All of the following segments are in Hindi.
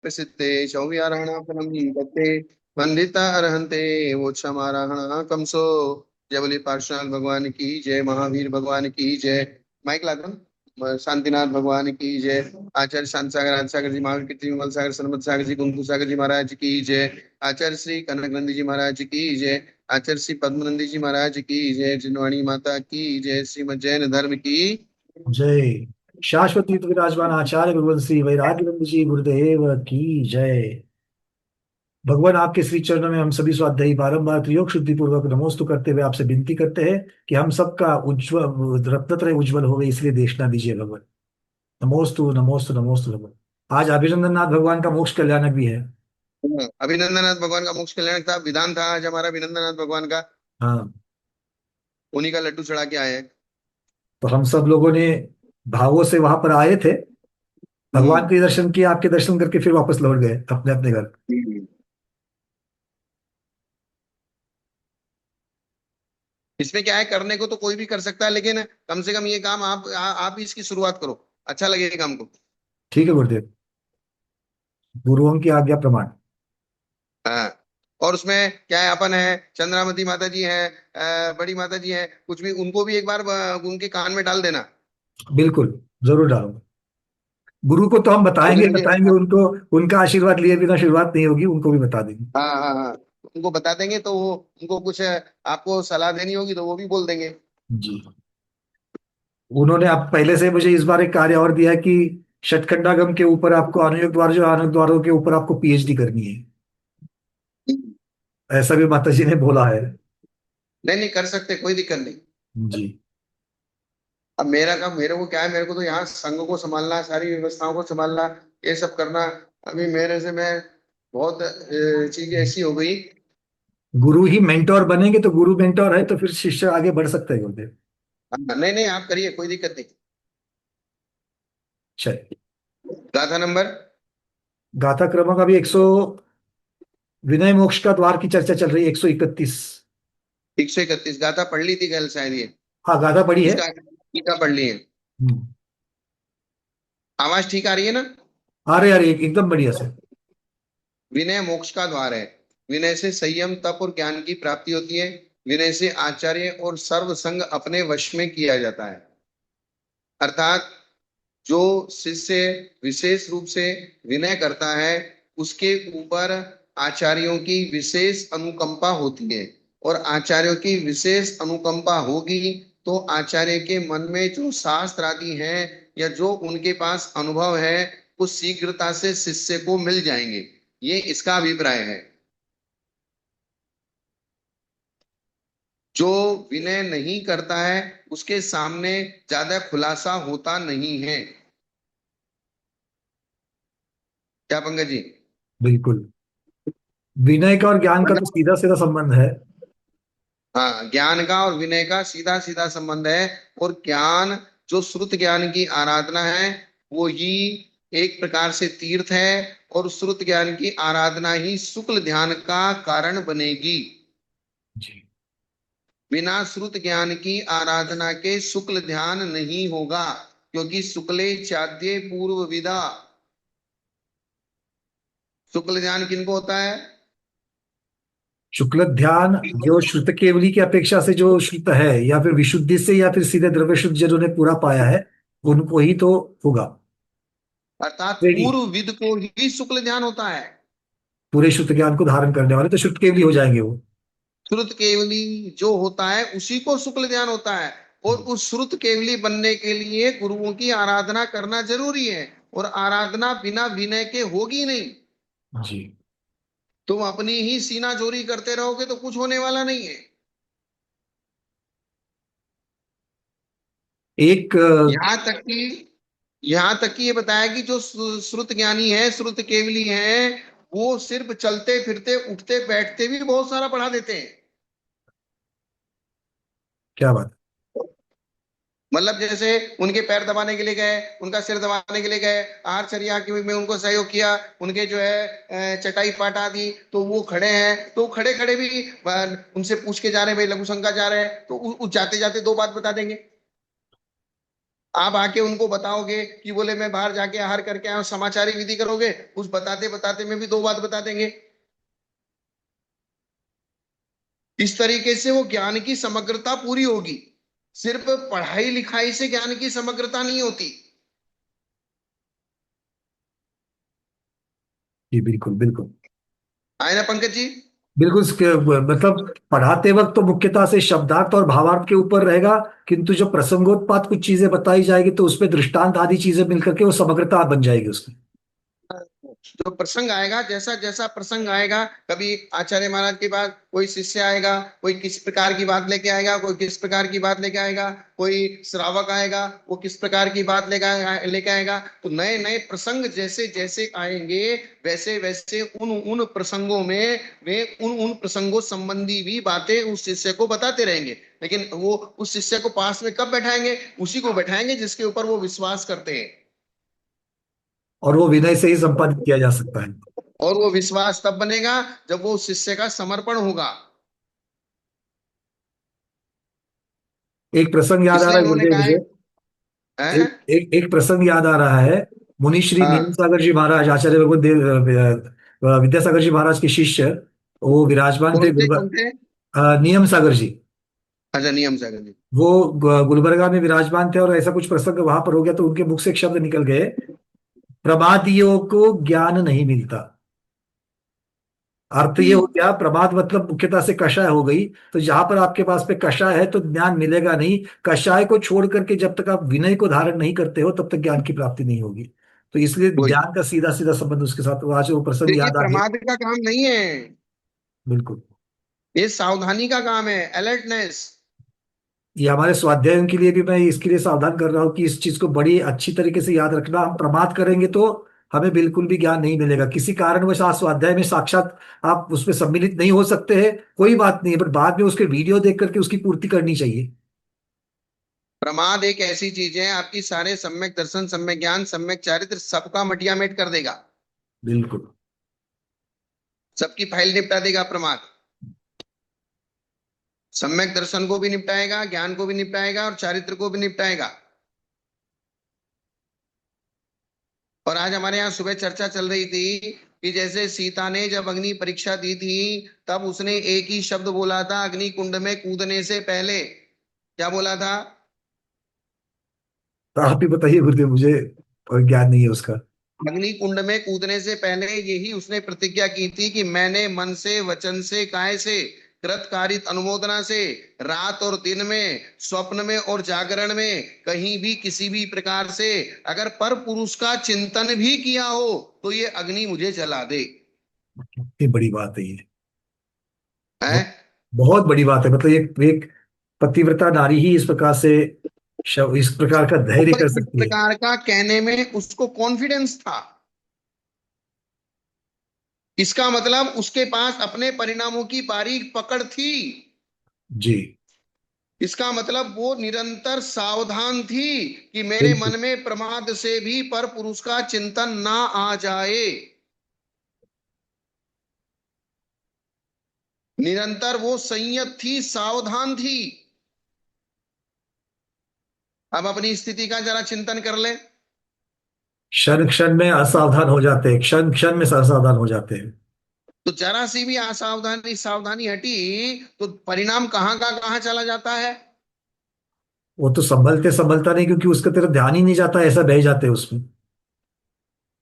प्रसिद्धे शौर्यारोहणाफलम दत्ते वंदिता अर्हन्ते मोक्षमारोहण कंसो। जय बोले पार्श्वनाथ भगवान की जय, महावीर भगवान की जय। माइक ला दो। शांतिनाथ भगवान की जय। आचार्य शांत सागर आदि सागर जी, महावीर कीर्ति विमल सागर सनमत सागर जी, कुंकू सागर जी महाराज की जय। आचार्य श्री कनक नंदी जी महाराज की जय। आचार्य श्री पद्मनंदी जी महाराज की जय। जिनवाणी माता की जय। श्रीमद जैन धर्म की। जय। शाश्वती विराजमान आचार्य गुरुवंश श्री वैराग्यनंद जी गुरुदेव की जय। भगवान आपके श्री चरणों में हम सभी स्वाध्यायी बारंबार त्रियोग शुद्धि पूर्वक नमोस्तु करते हुए आपसे विनती करते हैं कि हम सबका उज्जवल रत्नत्रय उज्जवल हो, इस लिए देखना दीजिए भगवान। नमोस्तु नमोस्तु नमोस्तु भगवान। आज अभिनंदन नाथ भगवान का मोक्ष कल्याणक भी है। अभिनंदनाथ भगवान का मोक्ष कल्याण था, विधान था आज हमारा अभिनंदनाथ भगवान का। हाँ, उन्हीं का लड्डू चढ़ा के आए हैं। तो हम सब लोगों ने भावों से वहां पर आए थे, भगवान हम्म। के दर्शन किए, आपके दर्शन करके फिर वापस लौट गए अपने अपने घर। हम्म। इसमें क्या है, करने को तो कोई भी कर सकता है, लेकिन कम से कम ये काम आप ही इसकी शुरुआत करो, अच्छा लगेगा हमको। ठीक है गुरुदेव, गुरुओं की आज्ञा प्रमाण। हाँ। और उसमें क्या है, अपन है, चंद्रामती माता जी हैं, बड़ी माता जी हैं, कुछ भी उनको भी एक बार उनके कान में डाल देना। बिल्कुल, जरूर डालूंगा। गुरु को तो हम उस बताएंगे दिन मुझे, बताएंगे उनको। उनका आशीर्वाद लिए बिना शुरुआत नहीं होगी, उनको भी बता देंगे। हाँ हाँ हाँ, उनको बता देंगे तो वो, उनको कुछ आपको सलाह देनी होगी तो वो भी बोल देंगे। जी। उन्होंने आप पहले से मुझे इस बार एक कार्य और दिया कि षटखंडागम के ऊपर आपको, अनुयोग द्वार जो अनुयोग द्वारों के ऊपर आपको पीएचडी करनी है। ऐसा भी माता जी ने बोला है। नहीं नहीं, कर सकते, कोई दिक्कत नहीं। जी। अब मेरा काम, मेरे को क्या है, मेरे को तो यहाँ संघ को संभालना, सारी व्यवस्थाओं को संभालना, ये सब करना। अभी मेरे से मैं बहुत चीज ऐसी हो गई। गुरु ही मेंटोर बनेंगे तो गुरु मेंटोर है तो फिर शिष्य आगे बढ़ सकता है गुरुदेव। हाँ, नहीं नहीं, आप करिए, कोई दिक्कत नहीं। चलिए। गाथा नंबर गाथा क्रमांक अभी 100, विनय मोक्ष का द्वार की चर्चा चल रही है, 131। 131 गाथा पढ़ ली थी कल शायद ये। हाँ, गाथा पढ़ी है। उसका टीका पढ़ ली है। हम्म। आवाज ठीक आ रही है ना? अरे अरे, एकदम बढ़िया से। विनय मोक्ष का द्वार है। विनय से संयम, तप और ज्ञान की प्राप्ति होती है। विनय से आचार्य और सर्व संग अपने वश में किया जाता है। अर्थात जो शिष्य विशेष रूप से विनय करता है, उसके ऊपर आचार्यों की विशेष अनुकंपा होती है। और आचार्यों की विशेष अनुकंपा होगी तो आचार्य के मन में जो शास्त्र आदि है या जो उनके पास अनुभव है, वो शीघ्रता से शिष्य को मिल जाएंगे। ये इसका अभिप्राय है। जो विनय नहीं करता है, उसके सामने ज्यादा खुलासा होता नहीं है। क्या पंकज जी? बिल्कुल। विनय का और ज्ञान का तो सीधा सीधा संबंध है। हाँ, ज्ञान का और विनय का सीधा सीधा संबंध है। और ज्ञान, जो श्रुत ज्ञान की आराधना है, वो ही एक प्रकार से तीर्थ है। और श्रुत ज्ञान की आराधना ही शुक्ल ध्यान का कारण बनेगी। जी। बिना श्रुत ज्ञान की आराधना के शुक्ल ध्यान नहीं होगा, क्योंकि शुक्ले चाद्य पूर्व विदा। शुक्ल ध्यान किनको होता है? शुक्ल ध्यान जो श्रुत केवली की अपेक्षा से जो शुद्ध है, या फिर विशुद्धि से, या फिर सीधे द्रव्य शुद्ध जिन्होंने पूरा पाया है, उनको ही तो होगा। अर्थात श्रेणी। पूर्व विद को ही शुक्ल ध्यान होता है। पूरे शुद्ध ज्ञान को धारण करने वाले तो शुद्ध केवली हो जाएंगे वो। श्रुत केवली जो होता है उसी को शुक्ल ध्यान होता है। और उस श्रुत केवली बनने के लिए गुरुओं की आराधना करना जरूरी है। और आराधना बिना विनय के होगी नहीं। जी। तुम अपनी ही सीना चोरी करते रहोगे तो कुछ होने वाला नहीं है। एक यहाँ तक कि यहाँ तक कि ये बताया कि जो श्रुत ज्ञानी है, श्रुत केवली है, वो सिर्फ चलते फिरते उठते बैठते भी बहुत सारा पढ़ा देते हैं। क्या बात मतलब जैसे उनके पैर दबाने के लिए गए, उनका सिर दबाने के लिए गए, आहार चर्या की में उनको सहयोग किया, उनके जो है चटाई पाटा दी, तो वो खड़े हैं, तो खड़े खड़े भी उनसे पूछ के जा रहे हैं, भाई लघु शंका जा रहे हैं, तो जाते जाते दो बात बता देंगे। आप आके उनको बताओगे कि बोले मैं बाहर जाके आहार करके आया हूं, समाचारी विधि करोगे, उस बताते बताते में भी दो बात बता देंगे। इस तरीके से वो ज्ञान की समग्रता पूरी होगी। सिर्फ पढ़ाई लिखाई से ज्ञान की समग्रता नहीं होती। जी बिल्कुल बिल्कुल। आए ना पंकज जी? बिल्कुल मतलब पढ़ाते वक्त तो मुख्यतः से शब्दार्थ और भावार्थ के ऊपर रहेगा, किंतु जो प्रसंगोत्पात कुछ चीजें बताई जाएगी तो उसमें दृष्टांत आदि चीजें मिलकर के वो समग्रता बन जाएगी उसकी। जो प्रसंग आएगा, जैसा जैसा प्रसंग आएगा, कभी आचार्य महाराज के पास कोई शिष्य आएगा, कोई किस प्रकार की बात लेके आएगा, कोई किस प्रकार की बात लेके आएगा, कोई श्रावक आएगा, वो किस प्रकार की बात लेके आएगा। तो नए नए प्रसंग जैसे जैसे आएंगे, वैसे वैसे उन उन प्रसंगों में वे उन उन प्रसंगों संबंधी भी बातें उस शिष्य को बताते रहेंगे। लेकिन वो उस शिष्य को पास में कब बैठाएंगे? उसी को बैठाएंगे जिसके ऊपर वो विश्वास करते हैं। और वो विनय से ही संपादित किया जा सकता है। और वो विश्वास तब बनेगा जब वो शिष्य का समर्पण होगा। एक प्रसंग याद आ इसलिए रहा है उन्होंने गुरुदेव कहा है, मुझे। हैं? एक प्रसंग याद आ रहा है। मुनि श्री नियम हाँ। सागर जी महाराज, आचार्य भगवत देव विद्यासागर जी महाराज के शिष्य, वो विराजमान थे कौन थे कौन थे? नियम सागर जी। अच्छा, नियम सागर जी। वो गुलबर्गा में विराजमान थे और ऐसा कुछ प्रसंग वहां पर हो गया तो उनके मुख से एक शब्द निकल गए, प्रमादियों को ज्ञान नहीं मिलता। अर्थ ये हो हम्म। गया, प्रमाद मतलब मुख्यतः से कषाय हो गई। तो जहां पर आपके पास पे कषाय है तो ज्ञान मिलेगा नहीं। कषाय को छोड़ करके जब तक आप विनय को धारण नहीं करते हो तब तक ज्ञान की प्राप्ति नहीं होगी। तो इसलिए वही। ज्ञान का सीधा सीधा संबंध उसके साथ, वो आज वो तो प्रसंग ये याद आ गया। प्रमाद का काम नहीं है, बिल्कुल। ये सावधानी का काम है, अलर्टनेस। ये हमारे स्वाध्यायों के लिए भी मैं इसके लिए सावधान कर रहा हूँ कि इस चीज को बड़ी अच्छी तरीके से याद रखना। हम प्रमाद करेंगे तो हमें बिल्कुल भी ज्ञान नहीं मिलेगा। किसी कारणवश आज स्वाध्याय में साक्षात आप उसमें सम्मिलित नहीं हो सकते हैं, कोई बात नहीं है, पर बाद में उसके वीडियो देख करके उसकी पूर्ति करनी चाहिए। प्रमाद एक ऐसी चीज है, आपकी सारे सम्यक दर्शन, सम्यक ज्ञान, सम्यक चारित्र सबका मटिया मेट कर देगा। बिल्कुल। सबकी फाइल निपटा देगा प्रमाद। सम्यक दर्शन को भी निपटाएगा, ज्ञान को भी निपटाएगा, और चारित्र को भी निपटाएगा। और आज हमारे यहाँ सुबह चर्चा चल रही थी कि जैसे सीता ने जब अग्नि परीक्षा दी थी, तब उसने एक ही शब्द बोला था अग्नि कुंड में कूदने से पहले। क्या बोला था? तो आप ही बताइए गुरुदेव, मुझे और ज्ञान नहीं है उसका। अग्नि कुंड में कूदने से पहले यही उसने प्रतिज्ञा की थी कि मैंने मन से, वचन से, काय से, कृतकारित अनुमोदना से, रात और दिन में, स्वप्न में और जागरण में, कहीं भी किसी भी प्रकार से अगर पर पुरुष का चिंतन भी किया हो तो ये अग्नि मुझे जला दे। ये बड़ी बात है ये। है? बहुत बहुत बड़ी बात है। मतलब एक पतिव्रता नारी ही इस प्रकार से इस प्रकार का धैर्य और कर इस सकती है। प्रकार का कहने में उसको कॉन्फिडेंस था। इसका मतलब उसके पास अपने परिणामों की बारीक पकड़ थी। जी इसका मतलब वो निरंतर सावधान थी कि मेरे बिल्कुल। मन में प्रमाद से भी पर पुरुष का चिंतन ना आ जाए। निरंतर वो संयत थी, सावधान थी। अब अपनी स्थिति का जरा चिंतन कर ले। क्षण क्षण में असावधान हो जाते हैं, क्षण क्षण में असावधान हो जाते हैं। तो जरा सी भी असावधानी, सावधानी हटी तो परिणाम कहाँ का कहाँ चला जाता है। वो तो संभलते संभलता नहीं, क्योंकि उसका तेरा ध्यान ही नहीं जाता, ऐसा बह जाते हैं उसमें।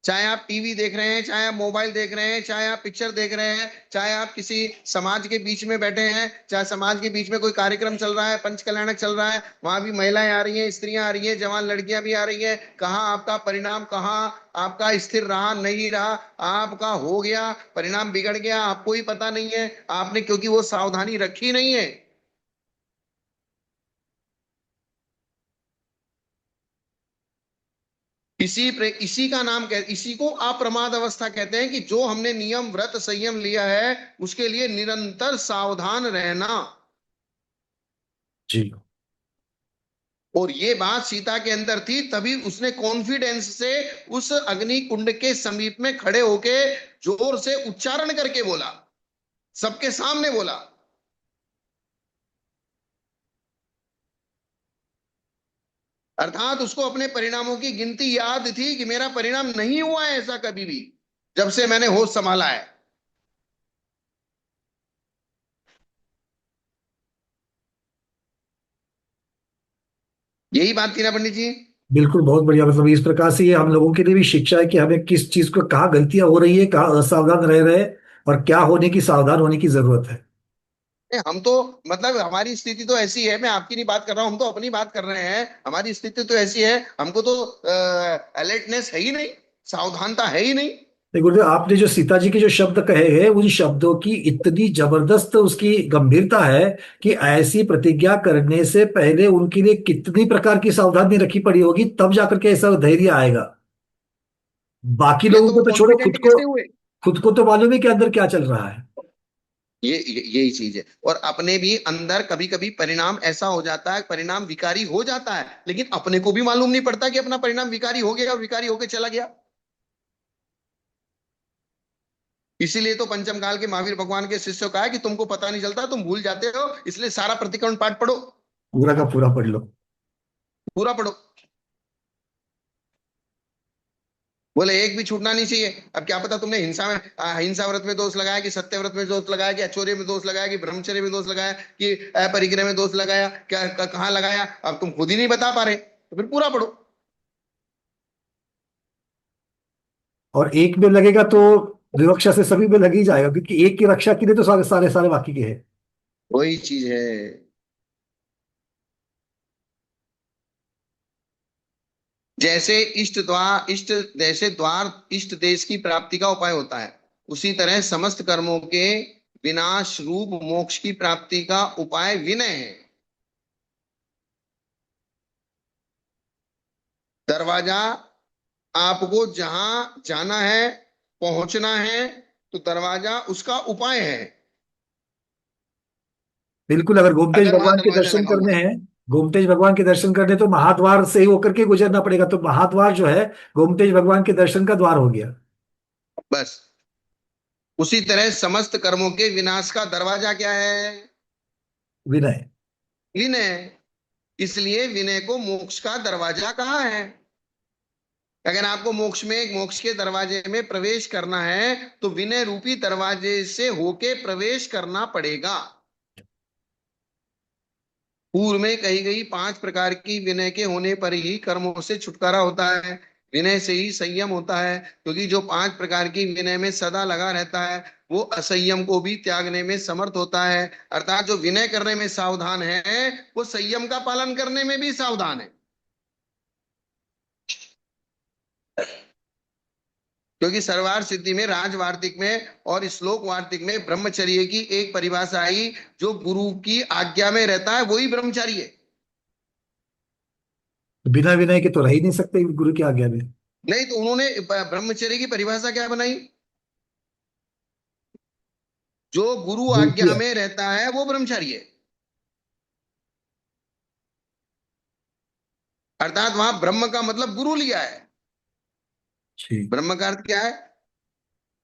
चाहे आप टीवी देख रहे हैं, चाहे आप मोबाइल देख रहे हैं, चाहे आप पिक्चर देख रहे हैं, चाहे आप किसी समाज के बीच में बैठे हैं, चाहे समाज के बीच में कोई कार्यक्रम चल रहा है, पंच कल्याणक चल रहा है, वहां भी महिलाएं आ रही हैं, स्त्रियां आ रही हैं, जवान लड़कियां भी आ रही हैं। कहाँ आपका परिणाम, कहाँ आपका स्थिर रहा, नहीं रहा, आपका हो गया परिणाम बिगड़ गया, आपको ही पता नहीं है। आपने क्योंकि वो सावधानी रखी नहीं है। इसी का नाम इसी को अप्रमाद अवस्था कहते हैं कि जो हमने नियम व्रत संयम लिया है उसके लिए निरंतर सावधान रहना। जी और ये बात सीता के अंदर थी, तभी उसने कॉन्फिडेंस से उस अग्नि कुंड के समीप में खड़े होके जोर से उच्चारण करके बोला, सबके सामने बोला। अर्थात उसको अपने परिणामों की गिनती याद थी कि मेरा परिणाम नहीं हुआ है ऐसा कभी भी, जब से मैंने होश संभाला है। यही बात थी ना पंडित जी। बिल्कुल, बहुत बढ़िया। मतलब इस प्रकार से ये हम लोगों के लिए भी शिक्षा है कि हमें किस चीज को, कहाँ गलतियां हो रही है, कहाँ असावधान रह रहे हैं, और क्या होने की, सावधान होने की जरूरत है। हम तो, मतलब हमारी स्थिति तो ऐसी है, मैं आपकी नहीं बात कर रहा हूं, हम तो अपनी बात कर रहे हैं। हमारी स्थिति तो ऐसी है, हमको तो अलर्टनेस है ही नहीं, सावधानता है ही नहीं। नहीं गुरुदेव, आपने जो सीता जी के जो शब्द कहे हैं, उन शब्दों की इतनी जबरदस्त उसकी गंभीरता है कि ऐसी प्रतिज्ञा करने से पहले उनके लिए कितनी प्रकार की सावधानी रखी पड़ी होगी, तब जाकर के ऐसा धैर्य आएगा। बाकी ये लोगों तो को वो तो छोड़ो, कॉन्फिडेंट कैसे हुए। खुद को तो मालूम है कि अंदर क्या चल रहा है। यही चीज है। और अपने भी अंदर कभी कभी परिणाम ऐसा हो जाता है, परिणाम विकारी हो जाता है, लेकिन अपने को भी मालूम नहीं पड़ता कि अपना परिणाम विकारी हो गया और विकारी होकर चला गया। इसीलिए तो पंचम काल के महावीर भगवान के शिष्यों का है कि तुमको पता नहीं चलता, तुम भूल जाते हो, इसलिए सारा प्रतिक्रमण पाठ पढ़ो, पूरा का पूरा पढ़ लो। पूरा पढ़ो। बोले एक भी छूटना नहीं चाहिए। अब क्या पता तुमने हिंसा में, हिंसा व्रत में दोष लगाया, कि सत्य व्रत में दोष लगाया, कि अचौर्य में दोष लगाया, कि ब्रह्मचर्य में दोष लगाया, कि अपरिग्रह में दोष लगाया, क्या कहाँ लगाया, अब तुम खुद ही नहीं बता पा रहे, तो फिर पूरा पढ़ो। और एक में लगेगा तो विवक्षा से सभी में लग ही जाएगा, क्योंकि एक की रक्षा के लिए तो सारे सारे सारे बाकी के हैं। वही चीज है। जैसे द्वार इष्ट देश की प्राप्ति का उपाय होता है, उसी तरह समस्त कर्मों के विनाश रूप मोक्ष की प्राप्ति का उपाय विनय है। दरवाजा, आपको जहां जाना है, पहुंचना है, तो दरवाजा उसका उपाय है। बिल्कुल, अगर गोमतेज अगर वहां भगवान के दरवाजा दर्शन लगा हुआ करने है, हैं, गोमतेज भगवान के दर्शन करने तो महाद्वार से ही होकर के गुजरना पड़ेगा, तो महाद्वार जो है गोमतेज भगवान के दर्शन का द्वार हो गया। बस उसी तरह समस्त कर्मों के विनाश का दरवाजा क्या है? विनय। विनय। इसलिए विनय को मोक्ष का दरवाजा कहा है। अगर आपको मोक्ष के दरवाजे में प्रवेश करना है, तो विनय रूपी दरवाजे से होके प्रवेश करना पड़ेगा। पूर्व में कही गई 5 प्रकार की विनय के होने पर ही कर्मों से छुटकारा होता है। विनय से ही संयम होता है, क्योंकि जो 5 प्रकार की विनय में सदा लगा रहता है, वो असंयम को भी त्यागने में समर्थ होता है। अर्थात जो विनय करने में सावधान है, वो संयम का पालन करने में भी सावधान है। क्योंकि सर्वार सिद्धि में, राज वार्तिक में और श्लोक वार्तिक में ब्रह्मचर्य की एक परिभाषा आई, जो गुरु की आज्ञा में रहता है वही ब्रह्मचारी है। बिना विनय के तो रह ही नहीं सकते गुरु की आज्ञा में। नहीं तो उन्होंने ब्रह्मचर्य की परिभाषा क्या बनाई? जो गुरु गुरु की आज्ञा में रहता है वो ब्रह्मचारी है। अर्थात वहां ब्रह्म का मतलब गुरु लिया है। ठीक। ब्रह्म का अर्थ क्या है?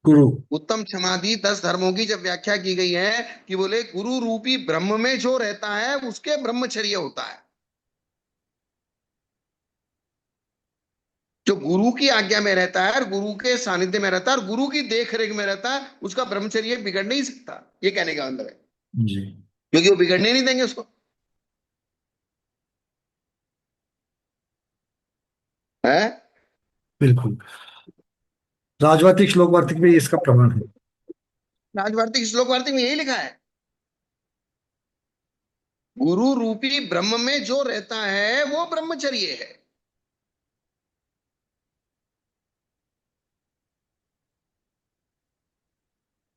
गुरु। उत्तम क्षमादि 10 धर्मों की जब व्याख्या की गई है, कि बोले गुरु रूपी ब्रह्म में जो रहता है उसके ब्रह्मचर्य होता है। जो गुरु की आज्ञा में रहता है और गुरु के सानिध्य में रहता है और गुरु की देख रेख में रहता है, उसका ब्रह्मचर्य बिगड़ नहीं सकता, ये कहने का मतलब है। जी। क्योंकि वो बिगड़ने नहीं देंगे उसको। है। बिल्कुल, राजवार्तिक श्लोक वार्तिक में इसका प्रमाण है। राजवार्तिक श्लोक वार्तिक में यही लिखा है, गुरु रूपी ब्रह्म में जो रहता है वो ब्रह्मचर्य है।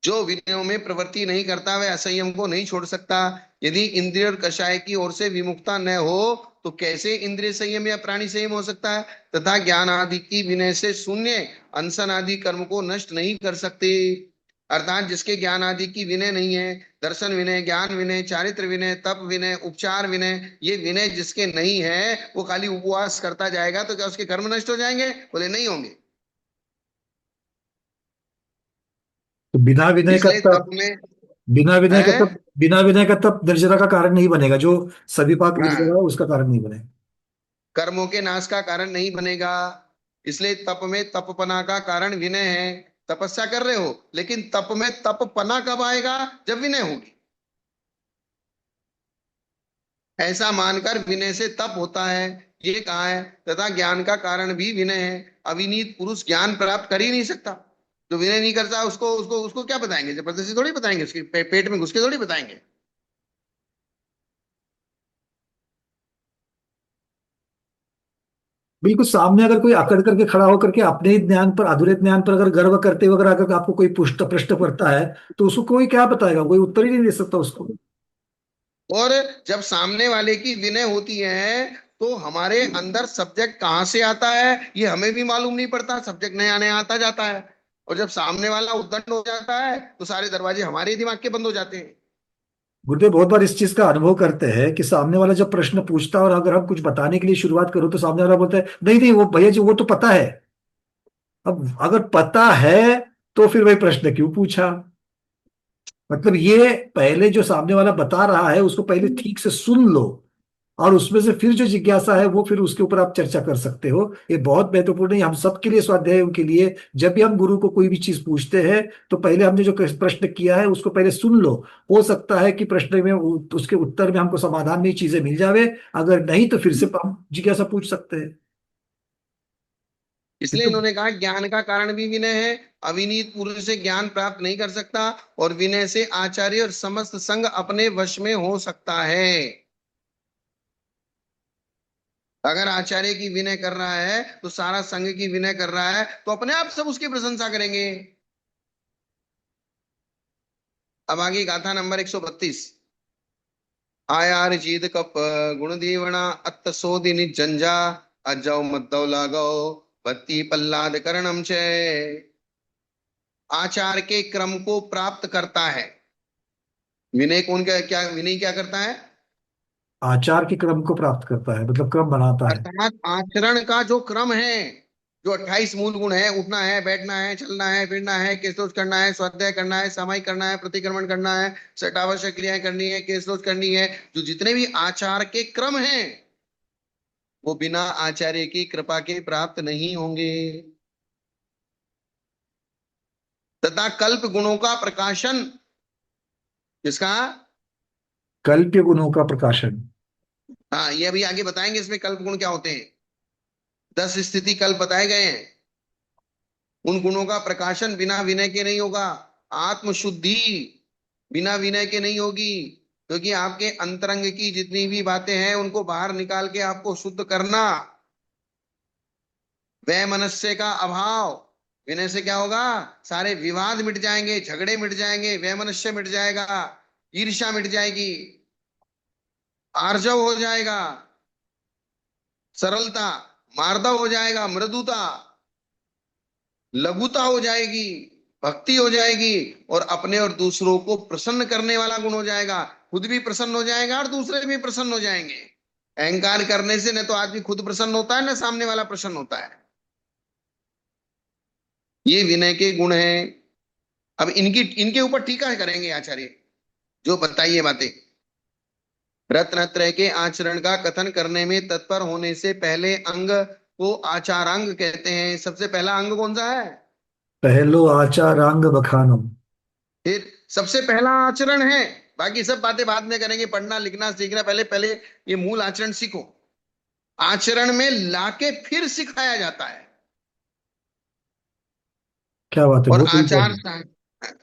जो विनयों में प्रवृत्ति नहीं करता वह असंयम को नहीं छोड़ सकता। यदि इंद्रिय और कषाय की ओर से विमुखता न हो, तो कैसे इंद्रिय संयम या प्राणी संयम हो सकता है? तथा ज्ञान आदि की विनय से शून्य अनशन आदि कर्म को नष्ट नहीं कर सकते। अर्थात जिसके ज्ञान आदि की विनय नहीं है, दर्शन विनय, ज्ञान विनय, चारित्र विनय, तप विनय, उपचार विनय, ये विनय जिसके नहीं है, वो खाली उपवास करता जाएगा तो क्या उसके कर्म नष्ट हो जाएंगे? बोले नहीं होंगे। तो बिना विनय का इसलिए तप तप, में है। बिना विनय का तप निर्जरा का कारण नहीं बनेगा, जो सभी पाप निर्जरा हाँ, है उसका कारण नहीं बनेगा। कर्मों के नाश का कारण नहीं बनेगा। इसलिए तप में तपपना का कारण विनय है। तपस्या कर रहे हो, लेकिन तप में तपपना कब आएगा? जब विनय होगी। ऐसा मानकर विनय से तप होता है, ये कहा है। तथा ज्ञान का कारण भी विनय है। अविनीत पुरुष ज्ञान प्राप्त कर ही नहीं सकता। जो विनय नहीं करता उसको उसको उसको क्या बताएंगे? जबरदस्ती थोड़ी बताएंगे, उसके पेट में घुस के थोड़ी बताएंगे। बिल्कुल, सामने अगर कोई अकड़ करके खड़ा होकर के अपने ही ज्ञान पर, अधूरे ज्ञान पर अगर गर्व करते हुए अगर अगर आपको कोई पुष्ट प्रश्न करता है, तो उसको कोई क्या बताएगा? कोई उत्तर ही नहीं दे सकता उसको। और जब सामने वाले की विनय होती है, तो हमारे अंदर सब्जेक्ट कहाँ से आता है ये हमें भी मालूम नहीं पड़ता। सब्जेक्ट नया नया आता जाता है। और जब सामने वाला उद्दंड हो जाता है, तो सारे दरवाजे हमारे दिमाग के बंद हो जाते हैं। गुरुदेव बहुत बार इस चीज का अनुभव करते हैं कि सामने वाला जब प्रश्न पूछता है और अगर हम कुछ बताने के लिए शुरुआत करो तो सामने वाला बोलता है, नहीं नहीं वो भैया जी वो तो पता है। अब अगर पता है तो फिर वही प्रश्न क्यों पूछा? मतलब ये पहले जो सामने वाला बता रहा है उसको पहले ठीक से सुन लो, और उसमें से फिर जो जिज्ञासा है वो फिर उसके ऊपर आप चर्चा कर सकते हो। ये बहुत महत्वपूर्ण है, हम सबके लिए, स्वाध्यायों के लिए। जब भी हम गुरु को कोई भी चीज पूछते हैं तो पहले हमने जो प्रश्न किया है उसको पहले सुन लो। हो सकता है कि प्रश्न में उसके उत्तर में हमको समाधान में चीजें मिल जावे। अगर नहीं तो फिर से हम जिज्ञासा पूछ सकते हैं। ये इसलिए तो इन्होंने कहा ज्ञान का कारण भी विनय है। अविनीत पुरुष से ज्ञान प्राप्त नहीं कर सकता, और विनय से आचार्य और समस्त संग अपने वश में हो सकता है। अगर आचार्य की विनय कर रहा है, तो सारा संघ की विनय कर रहा है, तो अपने आप सब उसकी प्रशंसा करेंगे। अब आगे गाथा नंबर 132। आयार जीत कप गुण दीवना अत्त सोदिनि जंजा अजौ मद्दौ लागौ बत्ती पल्लाद करणम चय। आचार के क्रम को प्राप्त करता है। विनय कौन क्या विनय क्या करता है? आचार के क्रम को प्राप्त करता है, मतलब क्रम बनाता है। अर्थात आचरण का जो क्रम है, जो 28 मूल गुण है, उठना है, बैठना है, चलना है, फिरना है, केशलोच करना है, स्वाध्याय करना है, सामायिक करना है, प्रतिक्रमण करना है, सटावश्यक क्रियाएं करनी है, केशलोच करनी है, जो जितने भी आचार के क्रम हैं, वो बिना आचार्य की कृपा के प्राप्त नहीं होंगे। तथा कल्प गुणों का प्रकाशन, किसका? कल्प्य गुणों का प्रकाशन। हाँ, ये अभी आगे बताएंगे इसमें कल्प गुण क्या होते हैं। 10 स्थिति कल्प बताए गए हैं। उन गुणों का प्रकाशन बिना विनय के नहीं होगा। आत्मशुद्धि बिना विनय के नहीं होगी। क्योंकि आपके अंतरंग की जितनी भी बातें हैं उनको बाहर निकाल के आपको शुद्ध करना। वैमनस्य का अभाव, विनय से क्या होगा? सारे विवाद मिट जाएंगे, झगड़े मिट जाएंगे, वैमनस्य मिट जाएगा, ईर्ष्या मिट जाएगी, आर्जव हो जाएगा, सरलता, मार्दव हो जाएगा, मृदुता, लघुता हो जाएगी, भक्ति हो जाएगी, और अपने और दूसरों को प्रसन्न करने वाला गुण हो जाएगा। खुद भी प्रसन्न हो जाएगा और दूसरे भी प्रसन्न हो जाएंगे। अहंकार करने से न तो आदमी खुद प्रसन्न होता है, न सामने वाला प्रसन्न होता है। ये विनय के गुण हैं। अब इनकी इनके ऊपर टीका करेंगे आचार्य, जो बताइए बातें। रत्नत्रय के आचरण का कथन करने में तत्पर होने से पहले अंग को आचारांग कहते हैं। सबसे पहला अंग कौन सा है? पहलो आचारांग बखानम। फिर सबसे पहला आचरण है। बाकी सब बातें बाद में करेंगे, पढ़ना लिखना सीखना, पहले पहले ये मूल आचरण सीखो। आचरण में लाके फिर सिखाया जाता है। क्या बात है, और बहुत आचार इंपॉर्टेंट।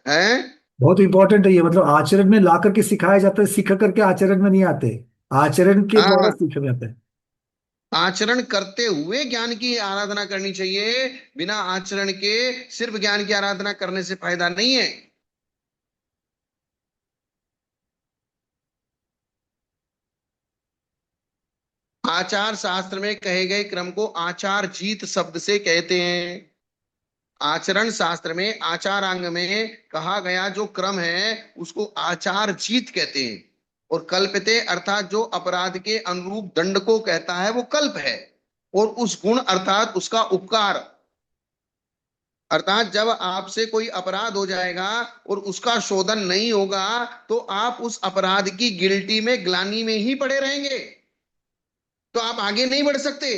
है। बहुत इंपॉर्टेंट है ये, मतलब आचरण में ला करके सिखाया जाता है, सीख करके आचरण में नहीं आते। आचरण के द्वारा हाँ, सीखे जाते हैं। आचरण करते हुए ज्ञान की आराधना करनी चाहिए। बिना आचरण के सिर्फ ज्ञान की आराधना करने से फायदा नहीं है। आचार शास्त्र में कहे गए क्रम को आचार जीत शब्द से कहते हैं। आचरण शास्त्र में आचारांग में कहा गया जो क्रम है उसको आचार जीत कहते हैं। और कल्पते अर्थात जो अपराध के अनुरूप दंड को कहता है वो कल्प है। और उस गुण अर्थात उसका उपकार, अर्थात जब आपसे कोई अपराध हो जाएगा और उसका शोधन नहीं होगा, तो आप उस अपराध की गिल्टी में, ग्लानी में ही पड़े रहेंगे। तो आप आगे नहीं बढ़ सकते।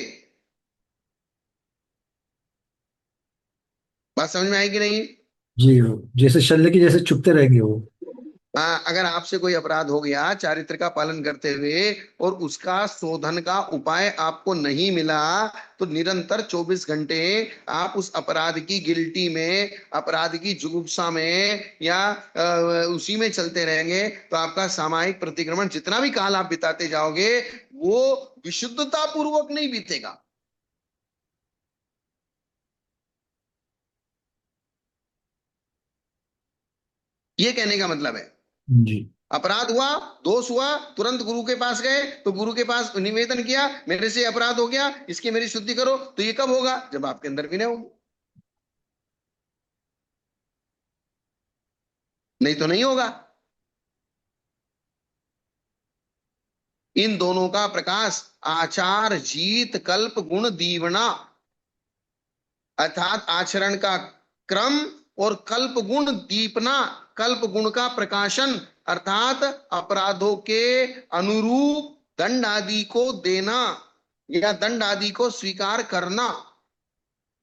बात समझ में आएगी नहीं? जी हो, जैसे शल्य की जैसे चुपते रहेंगे वो। हाँ, अगर आपसे कोई अपराध हो गया चारित्र का पालन करते हुए और उसका शोधन का उपाय आपको नहीं मिला, तो निरंतर 24 घंटे आप उस अपराध की गिल्टी में, अपराध की जुगुप्सा में, या उसी में चलते रहेंगे, तो आपका सामायिक प्रतिक्रमण जितना भी काल आप बिताते जाओगे वो विशुद्धता पूर्वक नहीं बीतेगा। ये कहने का मतलब है, जी। अपराध हुआ, दोष हुआ, तुरंत गुरु के पास गए, तो गुरु के पास निवेदन किया मेरे से अपराध हो गया, इसकी मेरी शुद्धि करो। तो ये कब होगा? जब आपके अंदर विनय होगी, नहीं तो नहीं होगा। इन दोनों का प्रकाश आचार जीत कल्प गुण दीवना, अर्थात आचरण का क्रम और कल्प गुण दीपना, कल्प गुण का प्रकाशन, अर्थात अपराधों के अनुरूप दंड आदि को देना या दंड आदि को स्वीकार करना।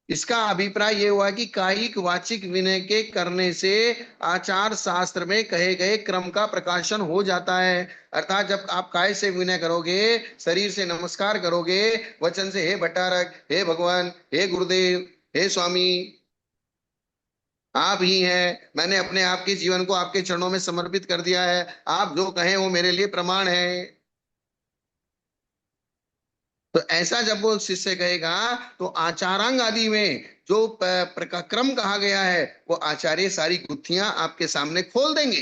इसका अभिप्राय यह हुआ कि कायिक वाचिक विनय के करने से आचार शास्त्र में कहे गए क्रम का प्रकाशन हो जाता है। अर्थात जब आप काय से विनय करोगे, शरीर से नमस्कार करोगे, वचन से हे भट्टारक, हे भगवान, हे गुरुदेव, हे स्वामी, आप ही हैं, मैंने अपने आप के जीवन को आपके चरणों में समर्पित कर दिया है, आप जो कहें वो मेरे लिए प्रमाण है। तो ऐसा जब वो शिष्य कहेगा, तो आचारांग आदि में जो क्रम कहा गया है, वो आचार्य सारी गुत्थियां आपके सामने खोल देंगे।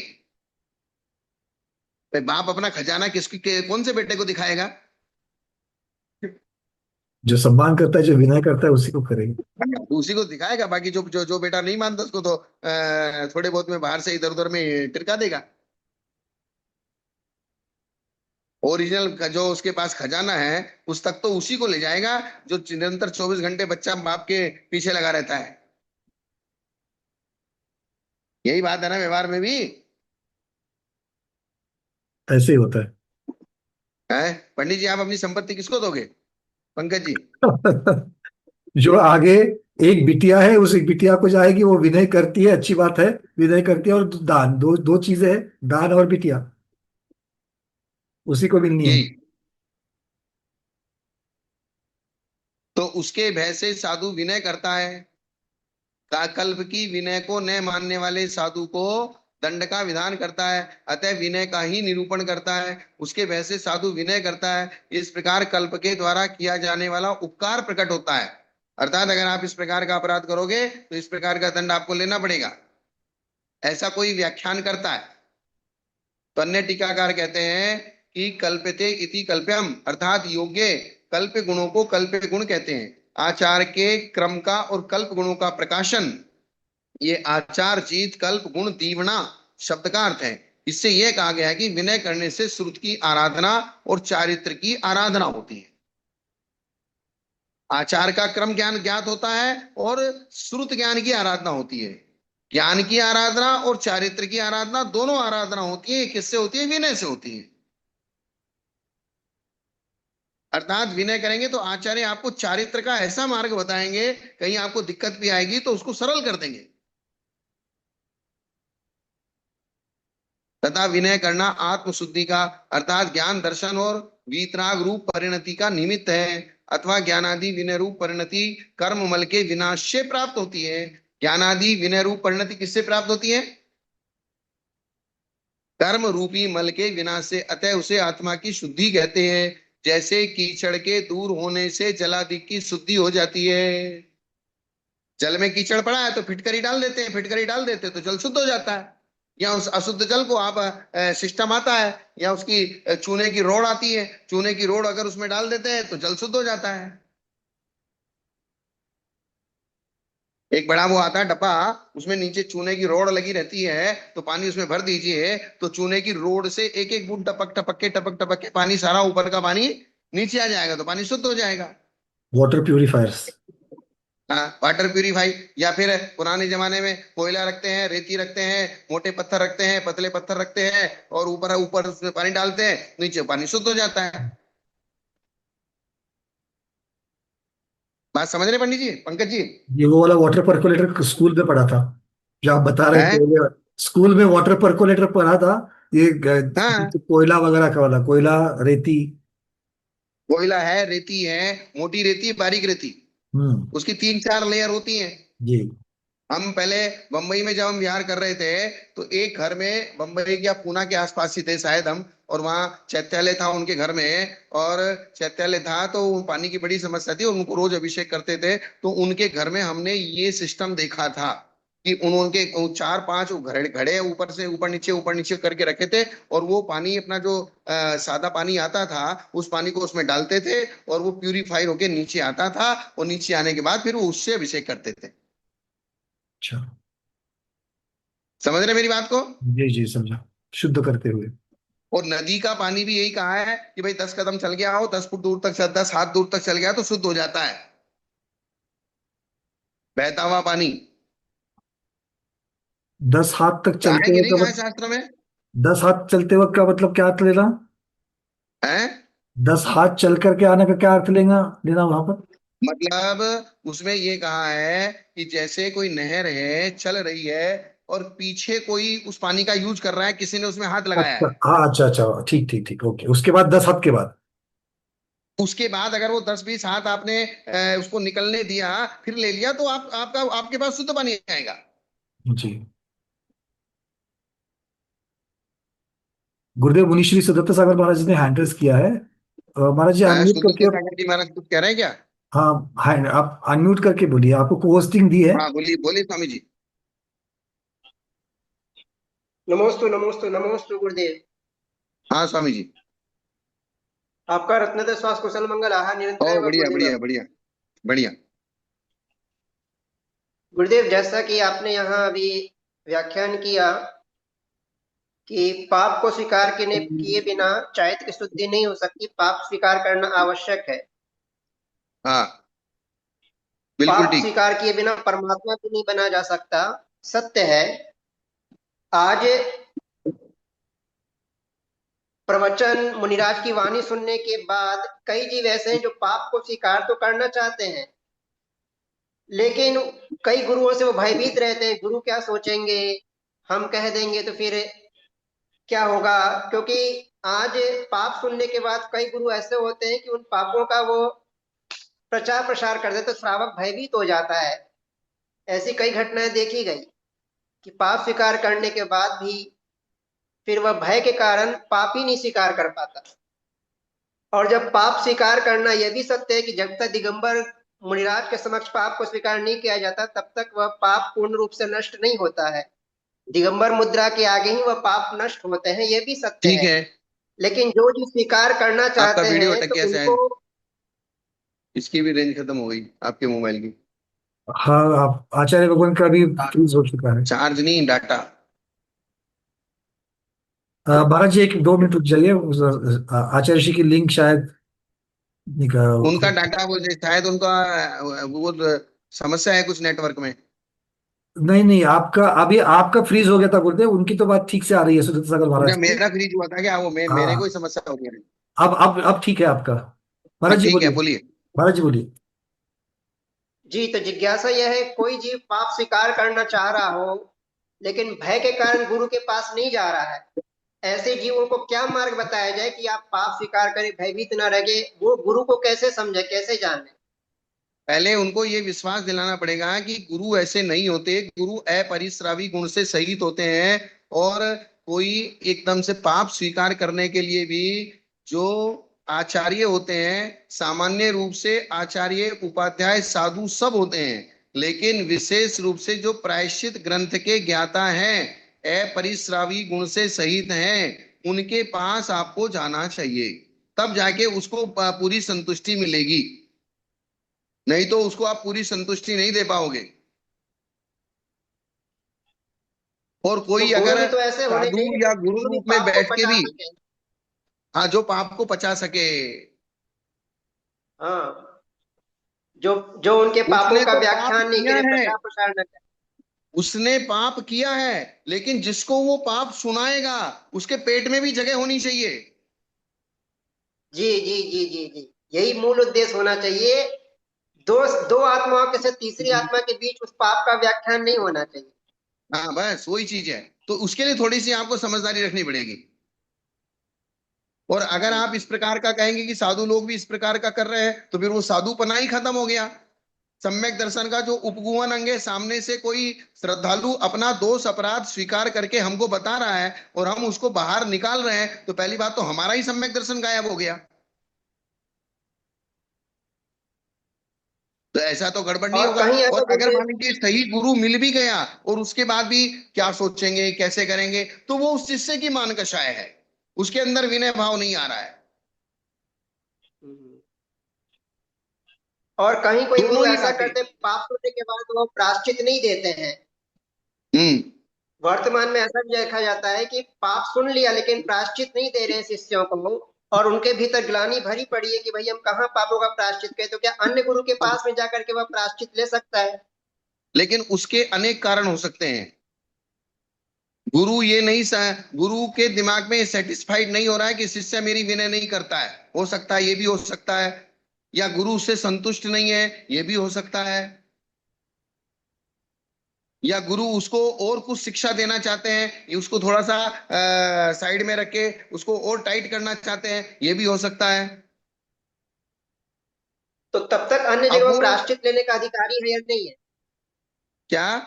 भाई बाप अपना खजाना कौन से बेटे को दिखाएगा? जो सम्मान करता है, जो विनय करता है, उसी को करेंगे। तो उसी को दिखाएगा, बाकी जो जो जो बेटा नहीं मानता उसको तो थोड़े बहुत में बाहर से इधर उधर में टिरका देगा। ओरिजिनल का जो उसके पास खजाना है, उस तक तो उसी को ले जाएगा जो निरंतर 24 घंटे बच्चा बाप के पीछे लगा रहता है। यही बात है ना व्यवहार में भी। ऐसे ही होता है पंडित जी, आप अपनी संपत्ति किसको दोगे? पंकज जी। है। जो आगे एक बिटिया है, उस एक बिटिया को जाएगी, वो विनय करती है, अच्छी बात है। विनय करती है, और दान, दो दो चीजें हैं, दान और बिटिया, उसी को मिलनी है। जी। तो उसके भय से साधु विनय करता है, का कल्प की विनय को न मानने वाले साधु को दंड का विधान करता है, अतः विनय का ही निरूपण करता है। उसके भय से साधु विनय करता है। इस प्रकार कल्प के द्वारा किया जाने वाला उपकार प्रकट होता है। अर्थात अगर आप इस प्रकार का अपराध करोगे तो इस प्रकार का दंड आपको लेना पड़ेगा, ऐसा कोई व्याख्यान करता है। तो अन्य टीकाकार कहते हैं कि कल्पते इति कल्प्यम, अर्थात योग्य कल्प गुणों को कल्प गुण कहते हैं। आचार के क्रम का और कल्प गुणों का प्रकाशन, ये आचार जीत कल्प गुण दीवना शब्द का अर्थ है। इससे यह कहा गया है कि विनय करने से श्रुत की आराधना और चारित्र की आराधना होती है। आचार का क्रम ज्ञान ज्ञात होता है और श्रुत ज्ञान की आराधना होती है। ज्ञान की आराधना और चारित्र की आराधना, दोनों आराधना होती है, किससे होती है? विनय से होती है। अर्थात विनय करेंगे तो आचार्य आपको चारित्र का ऐसा मार्ग बताएंगे, कहीं आपको दिक्कत भी आएगी तो उसको सरल कर देंगे। तथा विनय करना आत्मशुद्धि का, अर्थात ज्ञान दर्शन और वीतराग रूप परिणति का निमित्त है, अथवा ज्ञानादि विनय रूप परिणति कर्म मल के विनाश से प्राप्त होती है। ज्ञानादि विनय रूप परिणति किससे प्राप्त होती है? कर्म रूपी मल के विनाश से, अतः उसे आत्मा की शुद्धि कहते हैं। जैसे कीचड़ के दूर होने से जलादि की शुद्धि हो जाती है। जल में कीचड़ पड़ा है तो फिटकरी डाल देते हैं, फिटकरी डाल देते हैं तो जल शुद्ध हो जाता है। या उस अशुद्ध जल को आप सिस्टम आता है या उसकी चूने की रोड आती है, चूने की रोड अगर उसमें डाल देते हैं तो जल शुद्ध हो जाता है। एक बड़ा वो आता है डब्बा, उसमें नीचे चूने की रोड लगी रहती है, तो पानी उसमें भर दीजिए तो चूने की रोड से एक एक बूंद टपक टपक के पानी, सारा ऊपर का पानी नीचे आ जाएगा, तो पानी शुद्ध हो जाएगा। Water purifiers. हाँ, वाटर प्यूरिफाई। या फिर पुराने जमाने में कोयला रखते हैं, रेती रखते हैं, मोटे पत्थर रखते हैं, पतले पत्थर रखते हैं, और ऊपर ऊपर उसमें पानी डालते हैं, नीचे पानी शुद्ध हो जाता है। बात समझ रहे पंडित जी, पंकज जी? ये वो वाला वाटर पर्कोलेटर स्कूल में पढ़ा था जो आप बता रहे है। थे। ये स्कूल में वाटर पर्कोलेटर पढ़ा था। ये हाँ, कोयला वगैरह का वाला, कोयला, रेती। कोयला है, रेती है, मोटी रेती, बारीक रेती, हम्म। उसकी तीन चार लेयर होती हैं। जी। हम पहले बंबई में जब हम विहार कर रहे थे, तो एक घर में बंबई या पूना के आसपास ही थे शायद हम, और वहाँ चैत्यालय था उनके घर में। और चैत्यालय था तो पानी की बड़ी समस्या थी और उनको रोज अभिषेक करते थे। तो उनके घर में हमने ये सिस्टम देखा था कि उनके चार पांच घड़े घड़े ऊपर नीचे करके रखे थे। और वो पानी अपना जो सादा पानी आता था, उस पानी को उसमें डालते थे और वो प्यूरिफाई होके नीचे आता था। और नीचे आने के बाद फिर वो उससे अभिषेक करते थे। अच्छा। समझ रहे मेरी बात को? जी जी, समझा। शुद्ध करते हुए। और नदी का पानी भी यही कहा है कि भाई 10 कदम चल के आओ, 10 फुट दूर तक 10 हाथ दूर तक चल गया तो शुद्ध हो जाता है बहता हुआ पानी। 10 हाथ तक कहा है चलते कि हुए नहीं का कहा है मतलब? शास्त्र में? 10 हाथ चलते वक्त का मतलब क्या अर्थ लेना? है। 10 हाथ चल करके आने का क्या अर्थ लेना लेना वहां पर? मतलब उसमें ये कहा है कि जैसे कोई नहर है चल रही है, और पीछे कोई उस पानी का यूज कर रहा है, किसी ने उसमें हाथ लगाया अच्छा, है। हाँ, अच्छा अच्छा, ठीक ठीक ठीक, ओके। उसके बाद 10 हाथ के बाद? उसके बाद अगर वो 10 20 हाथ आपने उसको निकलने दिया, फिर ले लिया, तो आपके पास शुद्ध पानी आएगा। जी। गुरुदेव मुनीश्री सुदत्त सागर महाराज जी ने हैंड रेस किया है। महाराज जी अनम्यूट सुदत्त करके सागर जी महाराज कुछ कह रहे हैं क्या? हाँ, हैंड आप अनम्यूट करके बोलिए, आपको होस्टिंग दी है। हाँ, बोलिए बोलिए स्वामी जी। नमोस्तु नमोस्तु नमोस्तु गुरुदेव। हाँ स्वामी जी। आपका रत्नदय स्वास्थ्य कुशल मंगल आहार ओ निरंतर एवं बढ़िया गुरुदेव बढ़िया आप। बढ़िया बढ़िया। गुरुदेव, जैसा कि आपने यहाँ अभी व्याख्यान किया कि पाप को स्वीकार किए बिना चारित्र की शुद्धि नहीं हो सकती, पाप स्वीकार करना आवश्यक है। हाँ, बिल्कुल पाप ठीक। स्वीकार किए बिना परमात्मा भी नहीं बना जा सकता। सत्य है। आज प्रवचन मुनिराज की वाणी सुनने के बाद कई जीव ऐसे हैं जो पाप को स्वीकार तो करना चाहते हैं, लेकिन कई गुरुओं से वो भयभीत रहते हैं, गुरु क्या सोचेंगे, हम कह देंगे तो फिर क्या होगा। क्योंकि आज पाप सुनने के बाद कई गुरु ऐसे होते हैं कि उन पापों का वो प्रचार प्रसार कर देते, तो श्रावक भयभीत हो जाता है। ऐसी कई घटनाएं देखी गई कि पाप स्वीकार करने के बाद भी फिर वह भय के कारण पाप ही नहीं स्वीकार कर पाता। और जब पाप स्वीकार करना, यह भी सत्य है कि जब तक दिगंबर मुनिराज के समक्ष पाप को स्वीकार नहीं किया जाता, तब तक वह पाप पूर्ण रूप से नष्ट नहीं होता है। दिगंबर मुद्रा के आगे ही वह पाप नष्ट होते हैं, यह भी सत्य ठीक है। है। लेकिन जो जो स्वीकार करना आपका चाहते वीडियो हैं अटक तो गया उनको। शायद। इसकी भी रेंज खत्म हो गई आपके मोबाइल की। हाँ, आप आचार्य भगवान का भी फ्रीज हो चुका है। चार्ज नहीं, डाटा। महाराज जी 1 2 मिनट रुक जाइए, आचार्य जी की लिंक शायद उनका डाटा वो शायद उनका वो समस्या है कुछ नेटवर्क में। नहीं नहीं, आपका अभी आपका फ्रीज हो गया था गुरुदेव, उनकी तो बात ठीक से आ रही है सुदत्त सागर अच्छा, महाराज की। मेरा फ्रीज हुआ था क्या? वो मेरे को ही हाँ, समस्या हो गई है। अब ठीक है आपका। हाँ महाराज जी ठीक है, बोलिए। बोलिए। महाराज जी बोलिए। जी, तो जिज्ञासा यह है, कोई जीव पाप स्वीकार करना चाह रहा हो लेकिन भय के कारण गुरु के पास नहीं जा रहा है, ऐसे जीवों को क्या मार्ग बताया जाए कि आप पाप स्वीकार करें, भयभीत न रहे, वो गुरु को कैसे समझे, कैसे जाने? पहले उनको ये विश्वास दिलाना पड़ेगा कि गुरु ऐसे नहीं होते, गुरु अपरिश्रावी गुण से सहित होते हैं। और कोई एकदम से पाप स्वीकार करने के लिए भी जो आचार्य होते हैं, सामान्य रूप से आचार्य उपाध्याय साधु सब होते हैं, लेकिन विशेष रूप से जो प्रायश्चित ग्रंथ के ज्ञाता हैं, अपरिश्रावी गुण से सहित हैं, उनके पास आपको जाना चाहिए। तब जाके उसको पूरी संतुष्टि मिलेगी। नहीं तो उसको आप पूरी संतुष्टि नहीं दे पाओगे। और तो कोई गुरु अगर भी तो ऐसे होने साधु चाहिए या जो गुरु गुरु भी रूप में पाप को बैठ के पचा भी, सके। हाँ, जो पाप को पचा सके। हाँ, जो जो उनके पापों उसने का तो पाप व्याख्यान नहीं किया करे, है, प्रचार प्रसार न करे। उसने पाप किया है, लेकिन जिसको वो पाप सुनाएगा, उसके पेट में भी जगह होनी चाहिए। जी जी जी जी जी, यही मूल उद्देश्य होना चाहिए। दो दो आत्माओं के से तीसरी आत्मा के बीच उस पाप का व्याख्यान नहीं होना चाहिए। हाँ, बस वही चीज है। तो उसके लिए थोड़ी सी आपको समझदारी रखनी पड़ेगी। और अगर जी आप इस प्रकार का कहेंगे कि साधु लोग भी इस प्रकार का कर रहे हैं, तो फिर वो साधुपना ही खत्म हो गया। सम्यक दर्शन का जो उपगुहन अंग है, सामने से कोई श्रद्धालु अपना दोष अपराध स्वीकार करके हमको बता रहा है और हम उसको बाहर निकाल रहे हैं, तो पहली बात तो हमारा ही सम्यक दर्शन गायब हो गया। तो ऐसा तो गड़बड़ नहीं और होगा। कहीं और ऐसा अगर गुरुदेव, मान लीजिए सही गुरु मिल भी गया और उसके बाद भी क्या सोचेंगे, कैसे करेंगे, तो वो उस शिष्य की मान कषाय है, उसके अंदर विनय भाव नहीं आ रहा है। और कहीं कोई दोनों गुरु ही ऐसा बातें। करते पाप करने के बाद वो प्रायश्चित नहीं देते हैं। हम्म। वर्तमान में ऐसा भी देखा जाता है कि पाप सुन लिया लेकिन प्रायश्चित नहीं दे रहे हैं शिष्यों को, और उनके भीतर ग्लानि भरी पड़ी है कि भाई हम कहाँ पापों का प्रायश्चित करें, तो क्या अन्य गुरु के पास में जाकर के वह प्रायश्चित ले सकता है? लेकिन उसके अनेक कारण हो सकते हैं। गुरु ये नहीं गुरु के दिमाग में सेटिस्फाइड नहीं हो रहा है कि शिष्य मेरी विनय नहीं करता है, हो सकता है, ये भी हो सकता है। या गुरु उससे संतुष्ट नहीं है, ये भी हो सकता है। या गुरु उसको और कुछ शिक्षा देना चाहते हैं, ये उसको थोड़ा सा साइड में रख के उसको और टाइट करना चाहते हैं, ये भी हो सकता है। तो तब तक अन्य अब जगह वो वो प्रायश्चित लेने का अधिकारी है या नहीं है? क्या,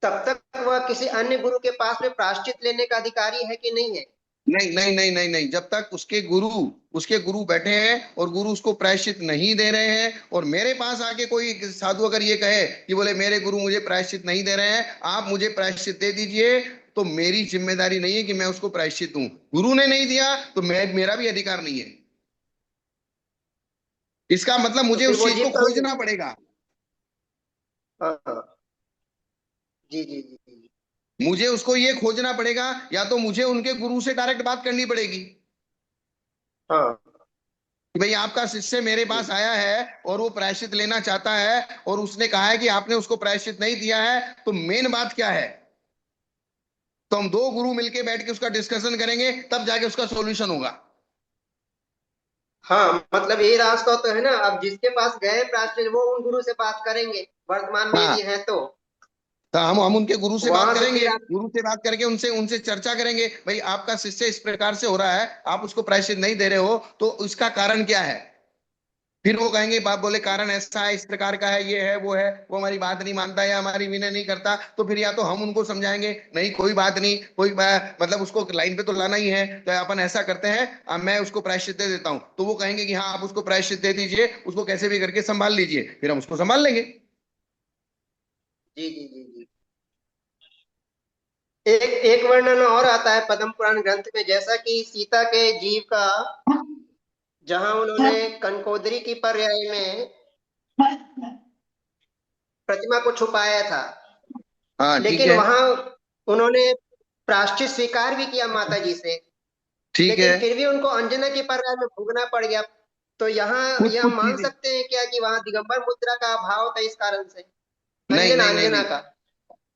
तब तक वह किसी अन्य गुरु के पास में प्रायश्चित लेने का अधिकारी है कि नहीं है? नहीं नहीं नहीं नहीं नहीं, जब तक उसके गुरु बैठे हैं और गुरु उसको प्रायश्चित नहीं दे रहे हैं, और मेरे पास आके कोई साधु अगर ये कहे कि बोले मेरे गुरु मुझे प्रायश्चित नहीं दे रहे हैं, आप मुझे प्रायश्चित दे दीजिए, तो मेरी जिम्मेदारी नहीं है कि मैं उसको प्रायश्चित दूं। गुरु ने नहीं दिया तो मेरा भी अधिकार नहीं है। इसका मतलब तो मुझे फिर उस वो चीज जीव को कहाँ खोजना से? पड़ेगा। हाँ हाँ, जी जी जी जी। मुझे उसको ये खोजना पड़ेगा, या तो मुझे उनके गुरु से डायरेक्ट बात करनी पड़ेगी हाँ कि भाई आपका शिष्य मेरे जी। पास आया है और वो प्रायश्चित लेना चाहता है, और उसने कहा है कि आपने उसको प्रायश्चित नहीं दिया है, तो मेन बात क्या है। तो हम दो गुरु मिलके बैठ के उसका डिस्कशन करेंगे, तब जाके उसका सॉल्यूशन होगा। हाँ मतलब यही रास्ता तो है ना, अब जिसके पास गए प्रायश्चित वो उन गुरु से बात करेंगे वर्तमान में हाँ, यदि है तो। तो हम उनके गुरु से बात वहां से करेंगे, फिर आप, गुरु से बात करके उनसे उनसे चर्चा करेंगे, भाई आपका शिष्य इस प्रकार से हो रहा है, आप उसको प्रायश्चित नहीं दे रहे हो, तो इसका कारण क्या है। फिर वो कहेंगे, बाप बोले कारण ऐसा है, इस प्रकार का है, ये है, वो है, वो हमारी बात नहीं मानता या हमारी विनय नहीं करता, तो फिर या तो हम उनको समझाएंगे, नहीं कोई बात नहीं, मतलब उसको लाइन पे तो लाना ही है, तो अपन ऐसा करते हैं, मैं उसको प्रायश्चित दे देता हूँ, तो वो कहेंगे कि हाँ आप उसको प्रायश्चित दे दीजिए, उसको कैसे भी करके संभाल लीजिए, फिर हम उसको संभाल लेंगे। जी जी जी जी। एक एक वर्णन और आता है पद्म पुराण ग्रंथ में, जैसा कि सीता के जीव का, जहां उन्होंने कनकोदरी की पर्याय में प्रतिमा को छुपाया था, हाँ ठीक लेकिन है। वहां उन्होंने प्रायश्चित स्वीकार भी किया माता जी से, ठीक है। लेकिन फिर भी उनको अंजना की पर्याय में भुगना पड़ गया। तो यहाँ कुछ यह कुछ मान चीजें, सकते हैं क्या कि वहां दिगंबर मुद्रा का अभाव था इस कारण से, नहीं अंजना नहीं नहीं अंजना नहीं, का?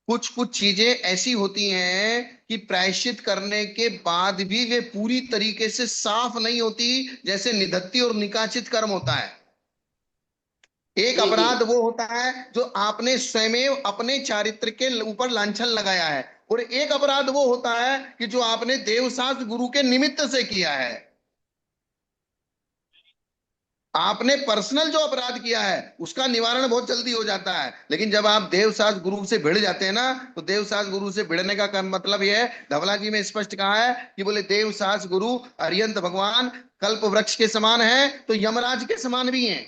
कुछ कुछ चीजें ऐसी होती हैं कि प्रायश्चित करने के बाद भी वे पूरी तरीके से साफ नहीं होती, जैसे निधत्ती और निकाचित कर्म होता है। एक जी जी। अपराध वो होता है जो आपने स्वयं अपने चारित्र के ऊपर लांछन लगाया है, और एक अपराध वो होता है कि जो आपने देवशास्त्र गुरु के निमित्त से किया है। आपने पर्सनल जो अपराध किया है उसका निवारण बहुत जल्दी हो जाता है, लेकिन जब आप देवसाज गुरु से भिड़ जाते हैं ना, तो देवसाज गुरु से भिड़ने का मतलब यह है, धवला जी में स्पष्ट कहा है कि बोले देवसाज गुरु अरियंत भगवान कल्प वृक्ष के समान है, तो यमराज के समान भी हैं।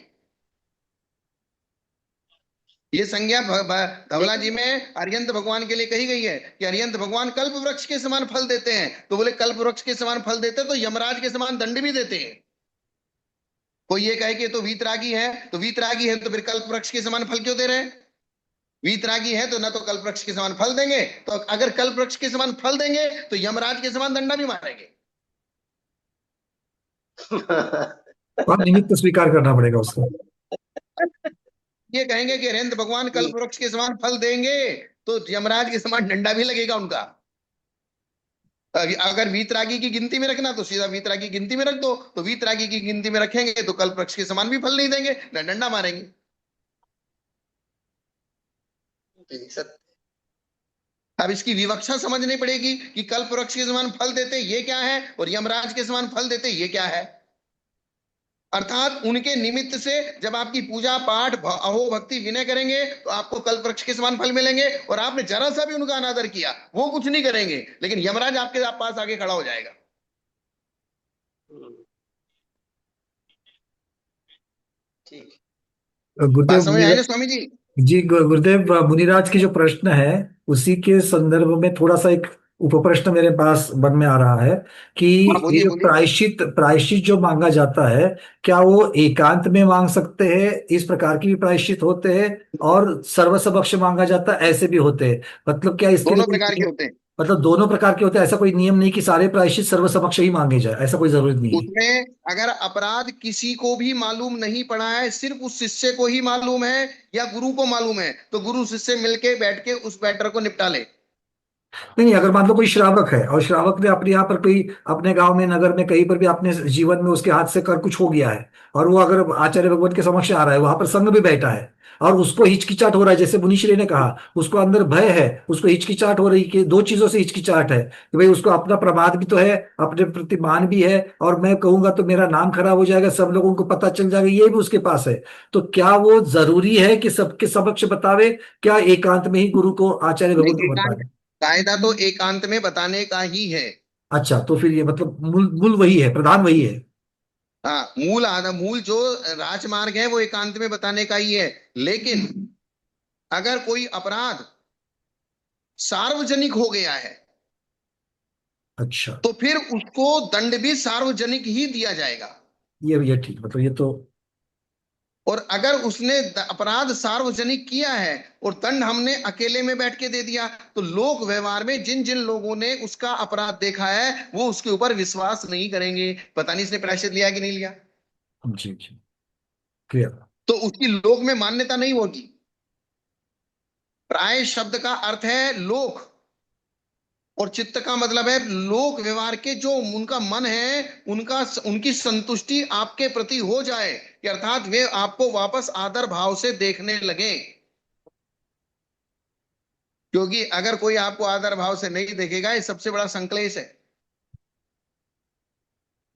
ये संज्ञा धवला जी लेकिन में अरियंत भगवान के लिए कही गई है कि अरियंत भगवान कल्प वृक्ष के समान फल देते हैं, तो बोले कल्प वृक्ष के समान फल देते हैं, तो यमराज के समान दंड भी देते हैं। कोई ये कहे कि ये तो वीतरागी है, तो वीतरागी है तो फिर कल्प वृक्ष के समान फल क्यों दे रहे हैं। वीतरागी है तो ना तो कल्प वृक्ष के समान फल देंगे, तो अगर कल्प वृक्ष के समान फल देंगे तो यमराज के समान दंडा भी मारेंगे। और निमित्त स्वीकार करना पड़ेगा उसको। ये कहेंगे कि हरेंद्र भगवान जी कल्प वृक्ष के समान फल देंगे, तो यमराज के समान डंडा भी लगेगा उनका। अगर वीतरागी की गिनती में रखना तो सीधा वीतरागी की गिनती में रख दो, तो वीतरागी की गिनती में रखेंगे तो कल्प वृक्ष के समान भी फल नहीं देंगे, डंडा मारेंगे। सत्य। अब इसकी विवक्षा समझनी पड़ेगी कि कल्प वृक्ष के समान फल देते ये क्या है और यमराज के समान फल देते ये क्या है। अर्थात उनके निमित्त से जब आपकी पूजा पाठ अहो भक्ति विनय करेंगे तो आपको कल्प वृक्ष के समान फल मिलेंगे, और आपने जरा सा भी उनका अनादर किया वो कुछ नहीं करेंगे, लेकिन यमराज आपके पास आगे खड़ा हो जाएगा। ठीक। बात गुरुदेव समझ आए ना स्वामी जी? जी गुरुदेव, मुनिराज की जो प्रश्न है उसी के संदर्भ में थोड़ा सा एक उपप्रश्न मेरे पास मन में आ रहा है कि हाँ ये बोलिए जो बोलिए। प्रायश्चित प्रायश्चित जो मांगा जाता है, क्या वो एकांत में मांग सकते हैं, इस प्रकार की भी प्रायश्चित होते हैं, और सर्वसमक्ष मांगा जाता है ऐसे भी होते हैं? मतलब क्या इसके लिए दोनों कोई प्रकार के होते हैं। मतलब दोनों प्रकार के होते हैं? ऐसा कोई नियम नहीं कि सारे प्रायश्चित सर्वसमक्ष ही मांगे जाए, ऐसा कोई जरूरत नहीं है? उसमें अगर अपराध किसी को भी मालूम नहीं पड़ा है, सिर्फ उस शिष्य को ही मालूम है या गुरु को मालूम है, तो गुरु शिष्य मिलके बैठ के उस मैटर को निपटा ले। नहीं, अगर मान लो कोई श्रावक है और श्रावक ने अपने यहाँ पर कोई अपने गांव में नगर में कहीं पर भी अपने जीवन में उसके हाथ से कर कुछ हो गया है, और वो अगर आचार्य भगवत के समक्ष आ रहा है, वहां पर संघ भी बैठा है, और उसको हिचकिचाहट हो रहा है, जैसे मुनीश्री ने कहा उसको अंदर भय है, उसको हिचकिचाहट हो रही कि दो चीजों से हिचकिचाहट है कि भाई उसको अपना प्रमाद भी तो है, अपने प्रति मान भी है, और मैं कहूंगा तो मेरा नाम खराब हो जाएगा, सब लोगों को पता चल जाएगा, ये भी उसके पास है। तो क्या वो जरूरी है कि सबके समक्ष बतावे, क्या एकांत में ही गुरु को आचार्य नहीं, भगवत को एकांत बतावे? कायदा तो एकांत में बताने का ही है। अच्छा, तो फिर ये मतलब मूल मूल वही है, प्रधान वही है। हाँ, मूल आधा मूल जो राजमार्ग है वो एकांत में बताने का ही है। लेकिन अगर कोई अपराध सार्वजनिक हो गया है अच्छा, तो फिर उसको दंड भी सार्वजनिक ही दिया जाएगा। ये ठीक, मतलब ये तो। और अगर उसने अपराध सार्वजनिक किया है और दंड हमने अकेले में बैठ के दे दिया, तो लोक व्यवहार में जिन जिन लोगों ने उसका अपराध देखा है वो उसके ऊपर विश्वास नहीं करेंगे, पता नहीं इसने प्रायश्चित लिया कि नहीं लिया, जी जी, क्लियर। तो उसकी लोक में मान्यता नहीं होगी। प्राय शब्द का अर्थ है लोक, और चित्त का मतलब है लोक व्यवहार के जो उनका मन है उनका उनकी संतुष्टि आपके प्रति हो जाए, कि अर्थात वे आपको वापस आदर भाव से देखने लगे। क्योंकि अगर कोई आपको आदर भाव से नहीं देखेगा, ये सबसे बड़ा संक्लेश है।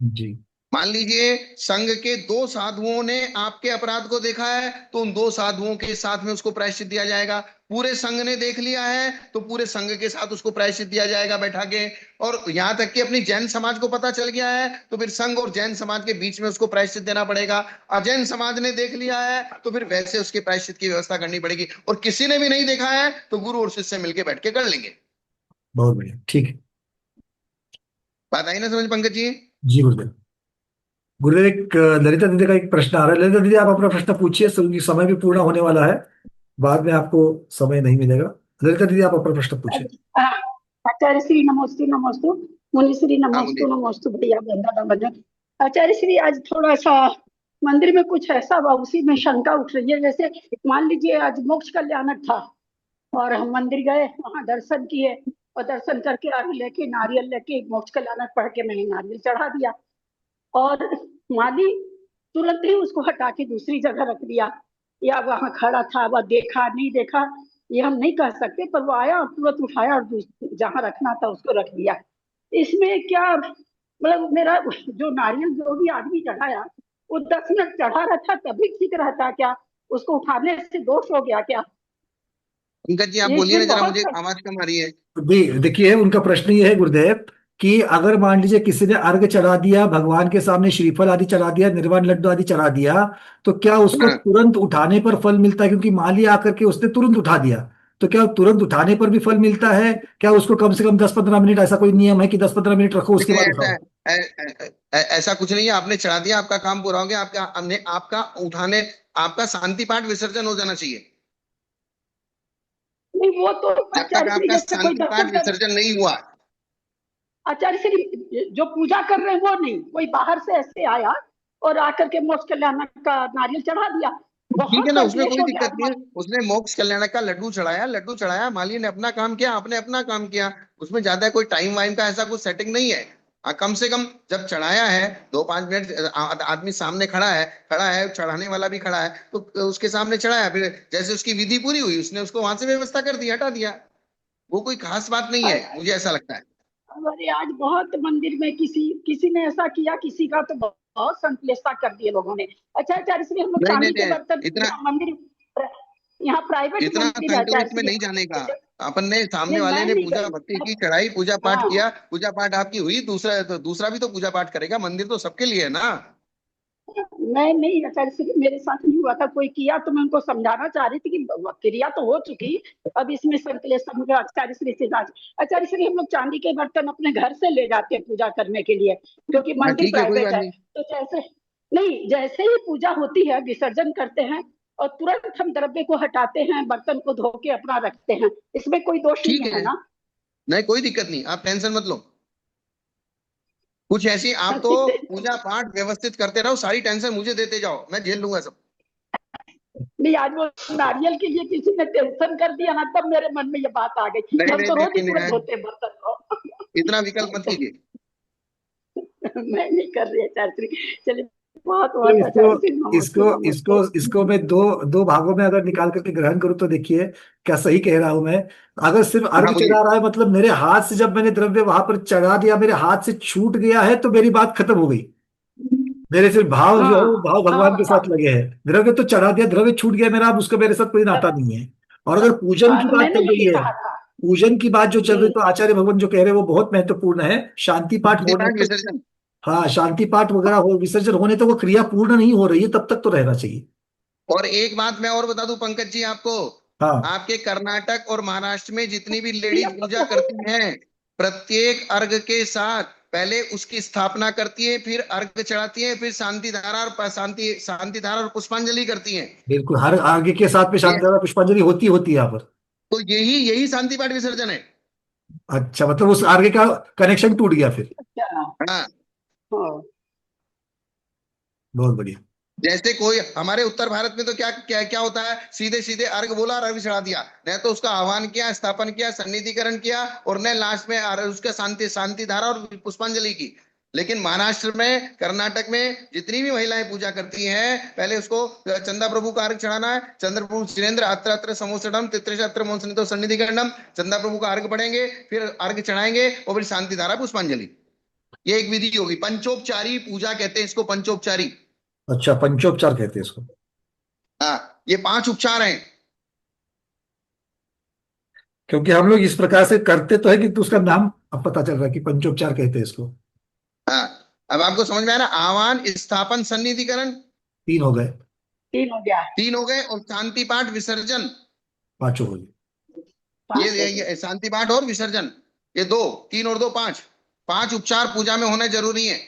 जी मान लीजिए संघ के दो साधुओं ने आपके अपराध को देखा है, तो उन दो साधुओं के साथ में उसको प्रायश्चित दिया जाएगा। पूरे संघ ने देख लिया है तो पूरे संघ के साथ उसको प्रायश्चित दिया जाएगा बैठा के। और यहां तक कि अपनी जैन समाज को पता चल गया है तो फिर संघ और जैन समाज के बीच में उसको प्रायश्चित देना पड़ेगा। अजैन समाज ने देख लिया है तो फिर वैसे उसके प्रायश्चित की व्यवस्था करनी पड़ेगी। और किसी ने भी नहीं देखा है तो गुरु और शिष्य मिलकर बैठ के कर लेंगे। बहुत बढ़िया, ठीक है। बात आई ना समझ पंकज जी? जी गुरुदेव। गुरुदेव, एक ललिता दीदी का एक प्रश्न आ रहा है। ललिता दीदी, आप अपना प्रश्न पूछिए, क्योंकि समय भी पूर्ण होने वाला है, बाद में आपको समय नहीं मिलेगा। ललिता दीदी, आप अपना प्रश्न पूछिए। आचार्य श्री नमोस्तु नमोस्तु, मुनि श्री हाँ नमोस्तु बोलिए। नमोस्तु, भैया बंदा भजन। आचार्य श्री, आज थोड़ा सा मंदिर में कुछ ऐसा हुआ, उसी में शंका उठ रही है। जैसे मान लीजिए आज मोक्ष कल्याणक था और हम मंदिर गए, वहां दर्शन किए, और दर्शन करके आगे लेके नारियल लेके मोक्ष कल्याणक पढ़ के मैंने नारियल चढ़ा दिया, और माली तुरंत ही उसको हटा के दूसरी जगह रख दिया, या वहां खड़ा था वह देखा नहीं देखा ये हम नहीं कह सकते, पर वो आया और तुरंत उठाया और जहां रखना था उसको रख दिया। इसमें क्या मतलब, मेरा जो नारियल जो भी आदमी चढ़ाया वो 10 मिनट चढ़ा रहा था तभी ठीक रहता क्या? उसको उठाने से दोष हो गया क्या? पंकज जी आप ये बोलिए ना इसमें जरा, बहुत। मुझे आवाज कम आ रही है। देखिए, उनका प्रश्न ये है गुरुदेव कि अगर मान लीजिए किसी ने अर्घ चढ़ा दिया, भगवान के सामने श्रीफल आदि चढ़ा दिया, निर्वाण लड्डू आदि चढ़ा दिया, तो क्या उसको हाँ, तुरंत उठाने पर फल मिलता है? क्योंकि माली आकर के उसने तुरंत उठा दिया, तो क्या तुरंत उठाने पर भी फल मिलता है? क्या उसको कम से कम 10-15 मिनट, ऐसा कोई नियम है कि 10-15 मिनट रखो उसके नहीं बाद ऐसा उठाओ? ऐसा कुछ नहीं है। आपने चढ़ा दिया, आपका काम पूरा हो गया, आपका हमने आपका उठाने आपका शांति पाठ विसर्जन हो जाना चाहिए। नहीं, वो तो जब तक आचार्य श्री आपका जैसे कोई शांति दर्शन पाठ कर, विसर्जन नहीं हुआ। आचार्य श्री जो पूजा कर रहे हैं वो नहीं, कोई बाहर से ऐसे आया और आकर के मोक्ष कल्याण का नारियल चढ़ा दिया, ठीक बहुत है ना, उसमें संकलेश कोई हो गया दिक्कत नहीं है। उसने मोक्ष कल्याणक का लड्डू चढ़ाया, लड्डू चढ़ाया, माली ने अपना काम किया, आपने अपना काम किया। उसमें ज्यादा कोई टाइम वाइम का ऐसा कुछ सेटिंग नहीं है। कम से कम जब चढ़ाया है 2-5 मिनट, आदमी सामने खड़ा है, चढ़ाने वाला भी खड़ा है, तो उसके सामने चढ़ाया, फिर जैसे उसकी विधि पूरी हुई, उसने उसको वहां से व्यवस्था कर दी, हटा दिया। वो कोई खास बात नहीं है, मुझे ऐसा लगता है। अरे आज बहुत मंदिर में किसी किसी ने ऐसा किया, किसी का तो बहुत संश्लेषता कर दिए लोगों ने। अच्छा आचार्य श्री, हम लोग नहीं नहीं चांदी के नहीं, बर्तन इतना यहाँ मंदिर, यहाँ प्राइवेट इतना मंदिर है आचार्य संकलित में श्री। नहीं जाने का। अपन ने, सामने नहीं वाले मैं ने नहीं पूजा गई। भक्ति की, चढ़ाई, पूजा पाठ हाँ किया, पूजा पाठ आपकी हुई, दूसरा भी तो पूजा पाठ करेगा। मंदिर तो सबके लिए है ना। मैं नहीं आचार्य श्री, मेरे साथ नहीं हुआ था, कोई किया तो मैं उनको समझाना चाह रही थी कि क्रिया तो हो चुकी, अब इसमें संकलेश समझो आचार्य श्री से आचार्य श्री, हम लोग चांदी के बर्तन अपने घर से ले जाते हैं पूजा करने के लिए, क्योंकि हाँ मंदिर ठीक है, कोई प्राइवेट बात है। नहीं। तो जैसे नहीं, जैसे ही पूजा होती है विसर्जन करते हैं और तुरंत हम द्रव्य को हटाते हैं, बर्तन को धो के अपना रखते हैं, इसमें कोई दोष ठीक नहीं है है, ना? नहीं कोई दिक्कत नहीं, आप टेंशन मत लो। कुछ ऐसी आप तो पूजा पाठ व्यवस्थित करते रहो, सारी टेंशन मुझे देते जाओ, मैं झेल लूंगा सब। नहीं आज वो नारियल के लिए किसी ने टेंशन कर दिया ना, तब मेरे मन में ये बात आ गई कि नहीं हम नहीं तो रोज ही नहीं तुरंत नहीं, धोते हैं बर्तन को। इतना विकल्प मत कीजिए। मैं नहीं कर रही आचार्य श्री। चलिए, बहुत तो बहुत इसको आचार्य श्री, नमस्ते इसको इसको नमस्ते। इसको मैं दो दो भागों में अगर निकाल करके ग्रहण करूं तो देखिए क्या सही कह रहा हूं मैं। अगर सिर्फ हाँ अर्घ बोलिए। चढ़ा रहा है, मतलब मेरे हाथ से जब मैंने द्रव्य वहां पर चढ़ा दिया, मेरे हाथ से छूट गया है, तो मेरी बात खत्म हो गई। मेरे सिर्फ भाव जो है वो हाँ भाव हाँ भगवान के हाँ साथ लगे हैं। द्रव्य तो चढ़ा दिया, द्रव्य छूट गया मेरा, अब उसका मेरे साथ कोई नाता नहीं है। और अगर पूजन हाँ, की तो बात मैंने चल रही यही है, कहा था। पूजन की बात जो चल रही है, हम्म, तो आचार्य भगवान जो कह रहे हैं वो बहुत महत्वपूर्ण है। शांति पाठ शांति होने पाठ तक, विसर्जन। हाँ शांति पाठ वगैरह हो, विसर्जन होने तक वो क्रिया पूर्ण नहीं हो रही है, तब तक तो रहना चाहिए। और एक बात मैं और बता दूं पंकज जी आपको, हाँ आपके कर्नाटक और महाराष्ट्र में जितनी भी क्रिया लेडीज तो पूजा हो ही करती हैं, प्रत्येक अर्घ के साथ पहले उसकी स्थापना करती है, फिर अर्घ चढ़ाती है, फिर शांति धारा और शांति धारा और पुष्पांजलि करती हैं। बिल्कुल, हर आगे के साथ में ये शांति पुष्पांजलि होती है यहाँ पर। तो यही यही शांति पाठ विसर्जन है। अच्छा, मतलब उस आगे का कनेक्शन टूट गया फिर। अच्छा। हाँ, हाँ बहुत बढ़िया। जैसे कोई हमारे उत्तर भारत में तो क्या क्या क्या होता है, सीधे सीधे अर्घ बोला और अर्घ चढ़ा दिया, नहीं तो उसका आह्वान किया, स्थापन किया, सन्निधिकरण किया, और न लास्ट में उसका शांति शांति धारा और पुष्पांजलि की। लेकिन महाराष्ट्र में, कर्नाटक में जितनी भी महिलाएं पूजा करती हैं, पहले उसको चंदा प्रभु का अर्घ चढ़ाना है। चंद्र प्रभु सुरेंद्र अत्र अत्र समोसडम तित्रशत्र मोसनितो सन्निधिकरणम, चंदा प्रभु का अर्घ पढ़ेंगे, फिर अर्घ चढ़ाएंगे, और फिर शांति धारा पुष्पांजलि। ये एक विधि होगी, पंचोपचारी पूजा कहते हैं इसको, पंचोपचारी। अच्छा, पंचोपचार कहते हैं इसको। हाँ, ये 5 उपचार हैं। क्योंकि हम लोग इस प्रकार से करते तो है, कि उसका नाम अब पता चल रहा है कि पंचोपचार कहते हैं इसको। हाँ, अब आपको समझ में आया ना, आह्वान, स्थापन, सन्निधिकरण, 3 हो गए। 3 हो गया। 3 हो गए, और शांति पाठ विसर्जन। 5 हो गए। पांच हो गए। ये शांति पाठ और विसर्जन, ये दो, 3 और 2 5, 5 उपचार पूजा में होने जरूरी है।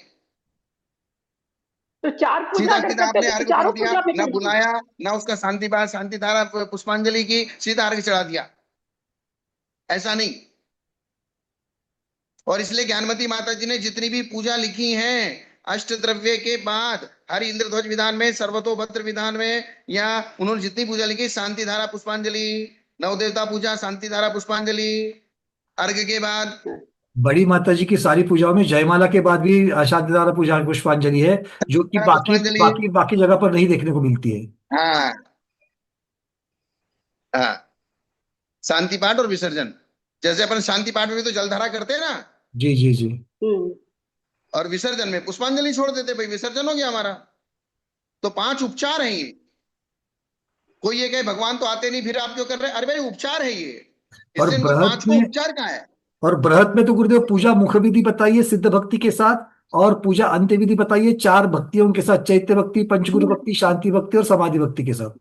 तो 4 पूजा सीधा अगर सीधा करते आपने हैं तो अर्घ पढ़ चारों दिया, पूजा में ना करना। बुलाया, ना उसका शांति पाठ शांति धारा पुष्पांजलि की, सीधा अर्घ चढ़ा दिया, ऐसा नहीं। और इसलिए ज्ञानमती माता जी ने जितनी भी पूजा लिखी हैं, अष्ट द्रव्य के बाद हरि इंद्रध्वज विधान में, सर्वतोभद्र विधान में, या उन्होंने जितनी पूजा लिखी, शांति धारा पुष्पांजलि, नवदेवता पूजा शांति धारा पुष्पांजलि, अर्घ के बाद। बड़ी माता जी की सारी पूजाओं में जयमाला के बाद भी शांतिधारा पूजा पुष्पांजलि है, जो कि बाकी पुष्पांजलि। बाकी बाकी जगह पर नहीं देखने को मिलती है। हाँ हाँ, शांति पाठ और विसर्जन। जैसे अपन शांति पाठ में भी तो जलधारा करते हैं ना, जी जी जी। हम्म। और विसर्जन में पुष्पांजलि छोड़ देते, भाई विसर्जन हो गया हमारा। तो 5 उपचार हैं ये। कोई ये कहे भगवान तो आते नहीं, फिर आप क्यों कर रहे हैं, अरे भाई उपचार है ये, और इससे इनको बृहत 5 को में उपचार कहाँ है। और बृहत में तो गुरुदेव पूजा मुख्य विधि बताइए सिद्ध भक्ति के साथ, और पूजा अंत्य विधि बताइए 4 भक्तियों के साथ, चैत्य भक्ति, पंचगुरु भक्ति, शांति भक्ति और समाधि भक्ति के साथ।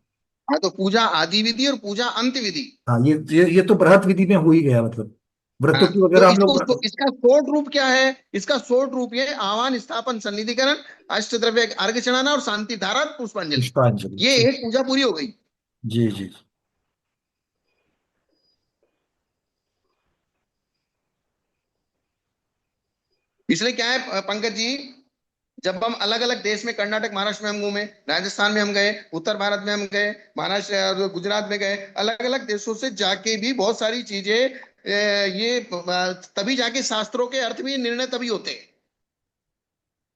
हाँ, तो पूजा आदि विधि और पूजा अंत विधि। हाँ, ये तो बृहत विधि में हो ही गया, मतलब व्रतों हाँ, की तो वगैरह हम इसको लोग। इसका शॉर्ट रूप क्या है, इसका शॉर्ट रूप ये आह्वान, स्थापन, सन्निधिकरण, अष्ट द्रव्य अर्घ चढ़ाना और शांति धारा पुष्पांजलि। पुष्पांजलि, ये ठीक। एक पूजा पूरी हो गई। जी जी। इसलिए क्या है पंकज जी, जब हम अलग अलग देश में, कर्नाटक महाराष्ट्र में हम घूमे, राजस्थान में हम गए, उत्तर भारत में हम गए, महाराष्ट्र और गुजरात में गए, अलग अलग देशों से जाके भी बहुत सारी चीजें ये तभी जाके शास्त्रों के अर्थ भी निर्णय तभी होते हैं।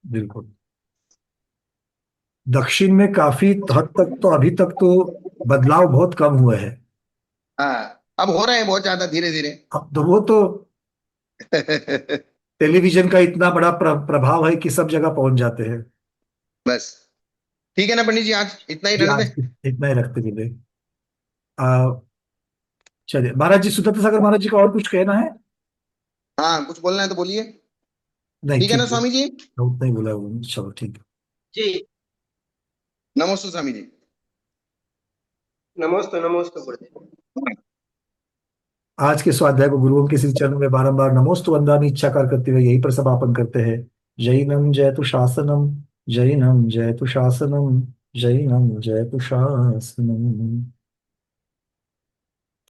बिल्कुल। दक्षिण में काफी हद तक तो अभी तक तो बदलाव बहुत कम हुए हैं। हाँ, अब हो रहे हैं बहुत ज्यादा धीरे धीरे। अब तो वो तो टेलीविजन का इतना बड़ा प्रभाव है कि सब जगह पहुंच जाते हैं। बस ठीक है ना पंडित जी, आज इतना ही जी रहने आज दें। इतना ही रखते चले। आ, चलिए महाराज जी, सुदत्त सागर महाराज जी का और कुछ कहना है? हाँ, कुछ बोलना है तो बोलिए। नहीं ठीक है ठीक ना है, स्वामी जी। उतना ही बोला उन्होंने, चलो ठीक है। जी, नमस्ते स्वामी जी। नमोस्तु नमोस्तु गुरुदेव। आज के स्वाध्याय को गुरुओं के श्री चरणों में बारंबार नमोस्तु वंदनामि इच्छा कर करते हुए यही पर समापन करते हैं। जैनम जयतु शासनम, जैनम जयतु शासनम, जैनम जयतु शासनम।